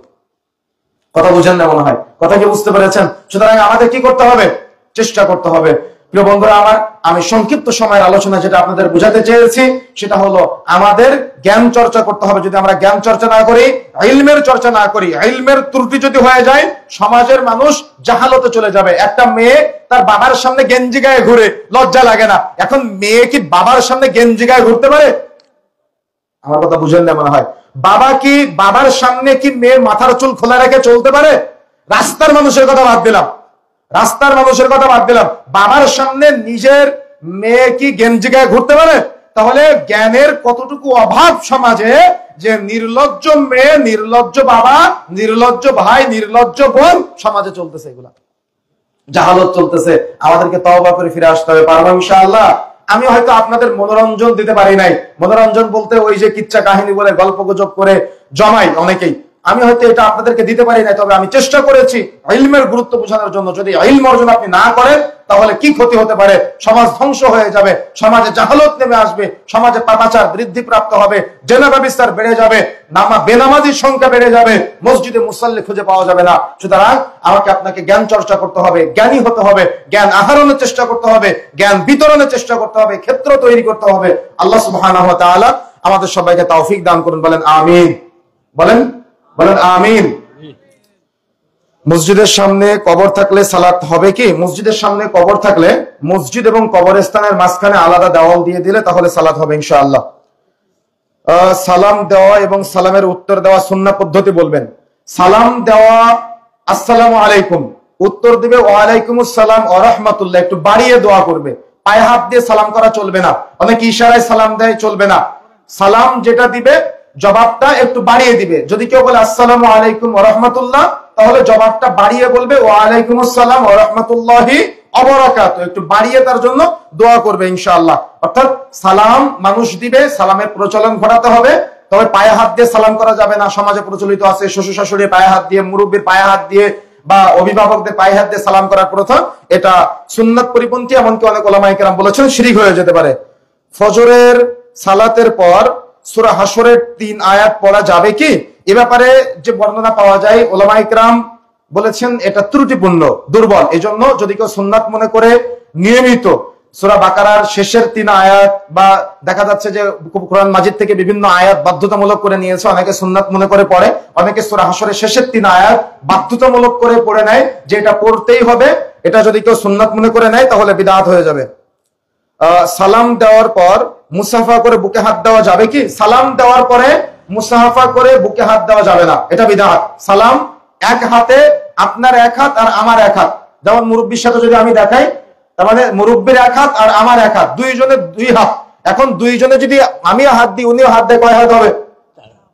কথা বুঝেন না মনে হয়? কথা কি বুঝতে পেরেছেন? সুতরাং আমাদের কি করতে হবে? চেষ্টা করতে হবে। প্রিয় বন্ধুরা আমার, আমি সংক্ষিপ্ত সময়ের আলোচনা যেটা আপনাদের বোঝাতে চেয়েছি, সেটা হলো আমাদের জ্ঞান চর্চা করতে হবে। যদি আমরা জ্ঞান চর্চা না করি, ইলমের চর্চা না করি, ইলমের ত্রুটি যদি হয়ে যায়, সমাজের মানুষ জাহালতে চলে যাবে। একটা মেয়ে তার বাবার সামনে গেঞ্জি গায়ে ঘুরে, লজ্জা লাগে না? এখন মেয়ে কি বাবার সামনে গেঞ্জি গায়ে ঘুরতে পারে? আমার কথা বুঝেন না মনে হয়? বাবার সামনে কি মেয়ে মাথার চুল খোলা রেখে চলতে পারে? রাস্তার মানুষের কথা বাদ দিলাম, রাস্তার মানুষের কথা বাদ দিলাম, বাবার সামনে নিজের মেয়ে কি গেঞ্জি গায়ে ঘুরতে পারে? তাহলে জ্ঞানের কতটুকু অভাব সমাজে, যে নির্লজ্জ মেয়ে, নির্লজ্জ বাবা, নির্লজ্জ ভাই, নির্লজ্জ বোন সমাজে চলতেছে, এগুলা জাহালত চলতেছে। আমাদেরকে তওবা করে ফিরে আসতে হবে। পারবো ইনশাআল্লাহ? আমি হয়তো আপনাদের মনোরঞ্জন দিতে পারি নাই। মনোরঞ্জন বলতে ওই যে কিচ্ছা কাহিনী বলে, গল্প গুজব করে জমাই অনেকেই, আমি হয়তো এটা আপনাদেরকে দিতে পারি না, তবে আমি চেষ্টা করেছি ইলমের গুরুত্ব বোঝানোর জন্য। যদি ইলম অর্জন আপনি না করেন তাহলে কি ক্ষতি হতে পারে, সমাজ ধ্বংস হয়ে যাবে, সমাজে জাহালত নেমে আসবে, সমাজে পাপাচার বৃদ্ধি প্রাপ্ত হবে, জেনাবা বিস্তার বেড়ে যাবে, বেনামাজির সংখ্যা বেড়ে যাবে, মসজিদে মুসাল্লি খুঁজে পাওয়া যাবে না। সুতরাং আমাকে আপনাকে জ্ঞান চর্চা করতে হবে, জ্ঞানী হতে হবে, জ্ঞান আহরণের চেষ্টা করতে হবে, জ্ঞান বিতরণের চেষ্টা করতে হবে, ক্ষেত্র তৈরি করতে হবে। আল্লাহ সুবহানাহু ওয়া তাআলা আমাদের সবাইকে তৌফিক দান করুন, বলেন আমিন। বলেন আমিন। মসজিদের সামনে কবর থাকলে সালাত হবে কি? মসজিদের সামনে কবর থাকলে মসজিদ এবং কবরস্থানের মাঝখানে আলাদা দেওয়াল দিয়ে দিলে তাহলে সালাত হবে ইনশাআল্লাহ। সালাম দেওয়া এবং সালামের উত্তর দেওয়া সুন্নাহ পদ্ধতি বলবেন। সালাম দেওয়া আসসালামু আলাইকুম, উত্তর দিবে ওয়া আলাইকুমুস সালাম ওয়া রাহমাতুল্লাহ, একটু বাড়িয়ে দোয়া করবে, পায়ে হাত দিয়ে সালাম করা চলবে না, অনেক ইশারায় সালাম দেয় চলবে না। সালাম যেটা দিবে জবাবটা একটু বাড়িয়ে দিবে। যদি কেউ বলে আসসালামু আলাইকুম ওয়া রাহমাতুল্লাহ, তাহলে জবাবটা বাড়িয়ে বলবে ওয়া আলাইকুমুস সালাম ওয়া রাহমাতুল্লাহি ওয়া বারাকাতুহু, একটু বাড়িয়ে তার জন্য দোয়া করবে ইনশাআল্লাহ। অর্থাৎ সালাম মানুষ দিবে, সালামের প্রচলন ঘটাতে হবে, তবে পায়ে হাত দিয়ে সালাম করা যাবে না। সমাজে প্রচলিত আছে শ্বশুর শাশুড়ি পায়ে হাত দিয়ে, মুরব্বির পায়ে হাত দিয়ে বা অভিভাবকদের পায়ে হাত দিয়ে সালাম করার প্রথা, এটা সুন্নাত পরিপন্থী, এমনকি অনেক উলামায়ে কেরাম বলেছেন শিরক হয়ে যেতে পারে। ফজরের সালাতের পর সূরা হাশরের 3 আয়াত পড়া যাবে কি? এ ব্যাপারে যে বর্ণনা পাওয়া যায় উলামায়ে কেরাম বলেছেন এটা ত্রুটিপূর্ণ, দুর্বল। এজন্য যদি কেউ সুন্নাত মনে করে নিয়মিত সূরা বাকারার শেষের 3 আয়াত, বা দেখা যাচ্ছে যে কোরআন মাজিদ থেকে বিভিন্ন আয়াত বাধ্যতামূলক করে নিয়েছে, অনেকে সুন্নাত মনে করে পড়ে, অনেকে সূরা হাশরের শেষের 3 আয়াত বাধ্যতামূলক করে পড়ে নেয় যে এটা পড়তেই হবে। এটা যদি কেউ সুন্নাত মনে করে নেয় তাহলে বিদআত হয়ে যাবে। সালাম দেওয়ার পর মুসাফা করে বুকে হাত দেওয়া যাবে কি? সালাম দেওয়ার পরে মুসাফা করে বুকে হাত দেওয়া যাবে না, এটা বিদআত। সালাম এক হাতে, আপনার এক হাত আর আমার এক হাত, যেমন মুরব্বির সাথে যদি আমি দেখাই, তার মানে মুরব্বির এক হাত আর আমার এক হাত, দুইজনের 2 হাত। এখন দুইজনে যদি আমিও হাত দিই উনিও হাত দেয়, কয় হাত হবে?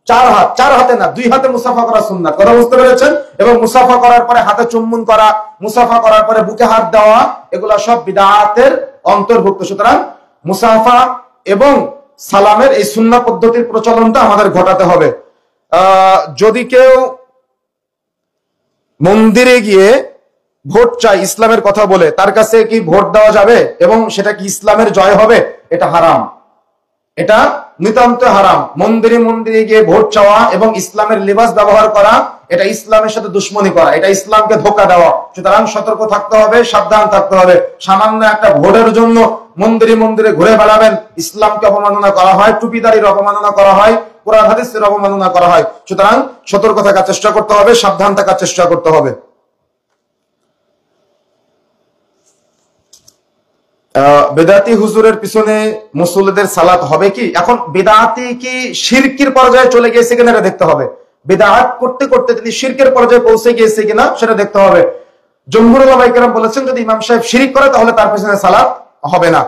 4 হাত। 4 হাতে না, 2 হাতে মুসাফা করা সুন্নাত, কথা বুঝতে পেরেছেন? এবং মুসাফা করার পরে হাতে চুম্বন করা, মুসাফা করার পরে বুকে হাত দেওয়া, এগুলা সব বিদআতের অন্তর্ভুক্ত। সুতরাং মুসাফা এবং সালামের এই সুন্নাহ পদ্ধতির প্রচলনটা আমাদের ঘটাতে হবে। যদি কেউ মন্দিরে গিয়ে ভোট চাই ইসলামের কথা বলে, তার কাছে কি ভোট দেওয়া যাবে এবং সেটা কি ইসলামের জয় হবে? এটা হারাম, এটা নিতান্ত হারাম। মন্দিরে গিয়ে ভোট চাওয়া এবং ইসলামের লিবাস ব্যবহার করা, এটা ইসলামের সাথে দুশ্মনী করা, এটা ইসলামকে ধোঁকা দেওয়া। সুতরাং সতর্ক থাকতে হবে, সাবধান থাকতে হবে। সামান্য একটা ভোটের জন্য মন্দিরে ঘুরে বেড়াবেন, ইসলামকে অবমাননা করা হয়, টুপিদারির অবমাননা করা হয়, কোরআন হাদিসের অবমাননা করা হয়। সুতরাং সতর্ক থাকার চেষ্টা করতে হবে, সাবধান থাকার চেষ্টা করতে হবে। বেদাতি হুজুরের পিছনে মুসল্লিদের সালাত হবে কি? এখন বেদাতি কি শিরকির পর্যায়ে চলে গিয়েছে কিনা এটা দেখতে হবে। বেদাত করতে করতে তিনি শিরকের পর্যায়ে পৌঁছে গিয়েছে কিনা সেটা দেখতে হবে। জমহুর উলামায়ে কেরাম বলেছেন যদি ইমাম সাহেব শিরিক করে তাহলে তার পিছনে সালাত হবে না।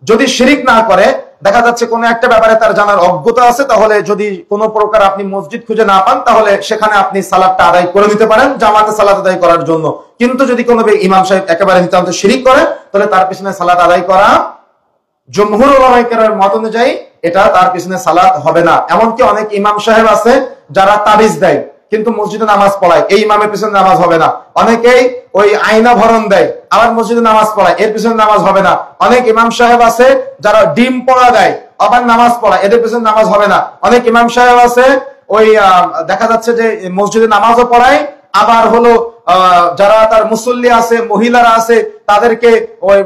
যদি শিরিক না করে, দেখা যাচ্ছে কোনো একটা ব্যাপারে তার জানার অজ্ঞতা আছে, তাহলে যদি কোনো প্রকার আপনি মসজিদ খুঁজে না পান তাহলে সেখানে আপনি সালাতটা আদায় করে নিতে পারেন জামাতে সালাত আদায় করার জন্য। কিন্তু যদি কোনো ইমাম সাহেব একেবারে নিতান্ত শিরিক করে তাহলে তার পিছনে সালাত আদায় করা জমহুর উলামায়ে কেরামের মত অনুযায়ী এটা তার পিছনে সালাত হবে না। এমনকি অনেক ইমাম সাহেব আছে যারা তাবিজ দেয় কিন্তু মসজিদে নামাজ পড়ায়, এই ইমামের পিছনে নামাজ হবে না। অনেকেই ওই আয়না ভরণ দেয় আবার মসজিদে নামাজ পড়ায়, এর পিছনে নামাজ হবে না। অনেক ইমাম সাহেব আছে যারা ডিম পড়া দেয় আবার নামাজ পড়ায়, এদের পিছনে নামাজ হবে না। অনেক ইমাম সাহেব আছে ওই দেখা যাচ্ছে যে মসজিদে নামাজও পড়ায়, আবার হলো যারা তার মুসল্লি আছে, মহিলারা আছে, তাদেরকে ওই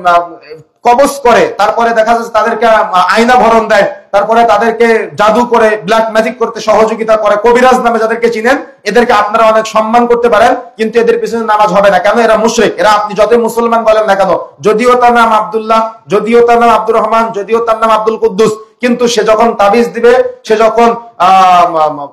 কবজ করে, তারপরে দেখা যাচ্ছে তাদেরকে আয়না ভরণ দেয়, তারপরে তাদেরকে জাদু করে ব্ল্যাক ম্যাজিক করতে সহযোগিতা করে। কবিরাজ নামে যাদেরকে চিনেন, এদেরকে আপনারা অনেক সম্মান করতে পারেন, কিন্তু এদের পিছনে নামাজ হবে না। কেন? এরা মুশরিক। এরা আপনি যত মুসলমান বলেন না কেন, যদিও তার নাম আব্দুল্লাহ, যদিও তার নাম আব্দুর রহমান, যদিও তার নাম আব্দুল কুদ্দুস, কিন্তু সে যখন তাবিজ দিবে, সে যখন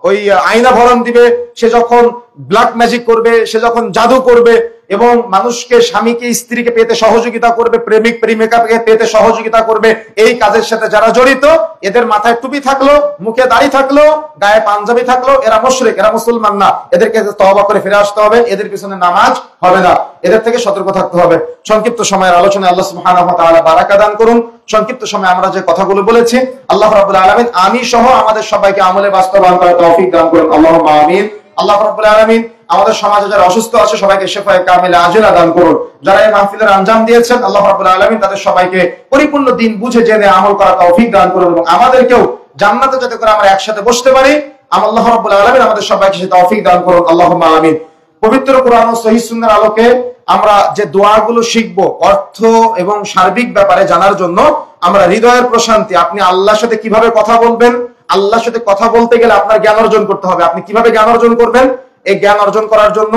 ওই আয়না ভরণ দিবে, সে যখন ব্ল্যাক ম্যাজিক করবে, সে যখন জাদু করবে এবং মানুষকে, স্বামীকে স্ত্রীকে পেতে সহযোগিতা করবে, প্রেমিক প্রেমিকাকে পেতে সহযোগিতা করবে, এই কাজের সাথে যারা জড়িত, এদের মাথায় টুপি থাকলো, মুখে দাড়ি থাকলো, গায়ে পাঞ্জাবি থাকলো, এরা মুশরিক, এরা মুসলমান না। এদেরকে তওবা করে ফিরে আসতে হবে, এদের পিছনে নামাজ হবে না, এদের থেকে সতর্ক থাকতে হবে। সংক্ষিপ্ত সময়ের আলোচনায় আল্লাহ সুবহানাহু ওয়া তাআলা বারাকা দান করুন। সংক্ষিপ্ত সময়ে আমরা যে কথাগুলো বলেছি, আল্লাহ রাব্বুল আলামিন আমি সহ আমাদের সবাইকে আমলে বাস্তবায়ন করার তৌফিক দান করুন। আল্লাহুম্মা আমিন। আল্লাহ রাব্বুল আলামিন আমাদের সমাজে যারা অসুস্থ আছে সবাইকে শিফায়ে কামিলা আজেলা দান করুন। যারা এই মাহফিলের আঞ্জাম দিয়েছেন আল্লাহ রাব্বুল আলামিন তাদের সবাইকে পরিপূর্ণ দিন বুঝে জেনে আমল করার তৌফিক দান করুন এবং আমাদেরকেও জান্নাতে যাতে করে আমরা একসাথে বসতে পারি আল্লাহ রাব্বুল আলামিন আমাদের সবাইকে সেই তৌফিক দান করুন। আল্লাহুম্মা আমিন। পবিত্র কোরআন ও সহিহ সুন্নাহর আলোকে আমরা যে দোয়াগুলো শিখবো অর্থ এবং সার্বিক ব্যাপারে জানার জন্য আমরা হৃদয়ের প্রশান্তি, আপনি আল্লাহর সাথে কিভাবে কথা বলবেন, আল্লাহর সাথে কথা বলতে গেলে আপনার জ্ঞান অর্জন করতে হবে। আপনি কিভাবে জ্ঞান অর্জন করবেন, এই জ্ঞান অর্জন করার জন্য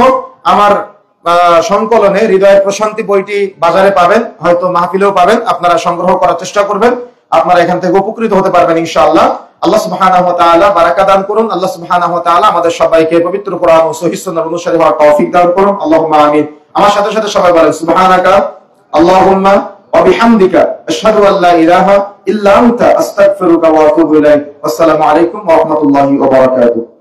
আমার সংকলনে হৃদয়ের প্রশান্তি বইটি বাজারে পাবেন, হয়তো মাহফিলেও পাবেন। আপনারা সংগ্রহ করার চেষ্টা করবেন, আপনারা এখান থেকে উপকৃত হতে পারবেন ইনশাআল্লাহ। আল্লাহ সুবহানাহু ওয়া তাআলা বারাকা দান করুন। আল্লাহ সুবহানাহু ওয়া তাআলা আমাদের সবাইকে পবিত্র কোরআন ও সহিহ সুন্নাহর অনুসারী হওয়ার তৌফিক দান করুন। আল্লাহুম্মা আমিন। আমার সাথে সাথে সবাই বলেন সুবহানাকা আল্লাহুম্মা ওয়া বিহামদিকা আশহাদু আল্লা ইলাহা ইল্লা আনতা আস্তাগফিরুকা ওয়া আতুবু ইলাইক। আসসালামু আলাইকুম ওয়া রাহমাতুল্লাহি ওয়া বারাকাতুহু।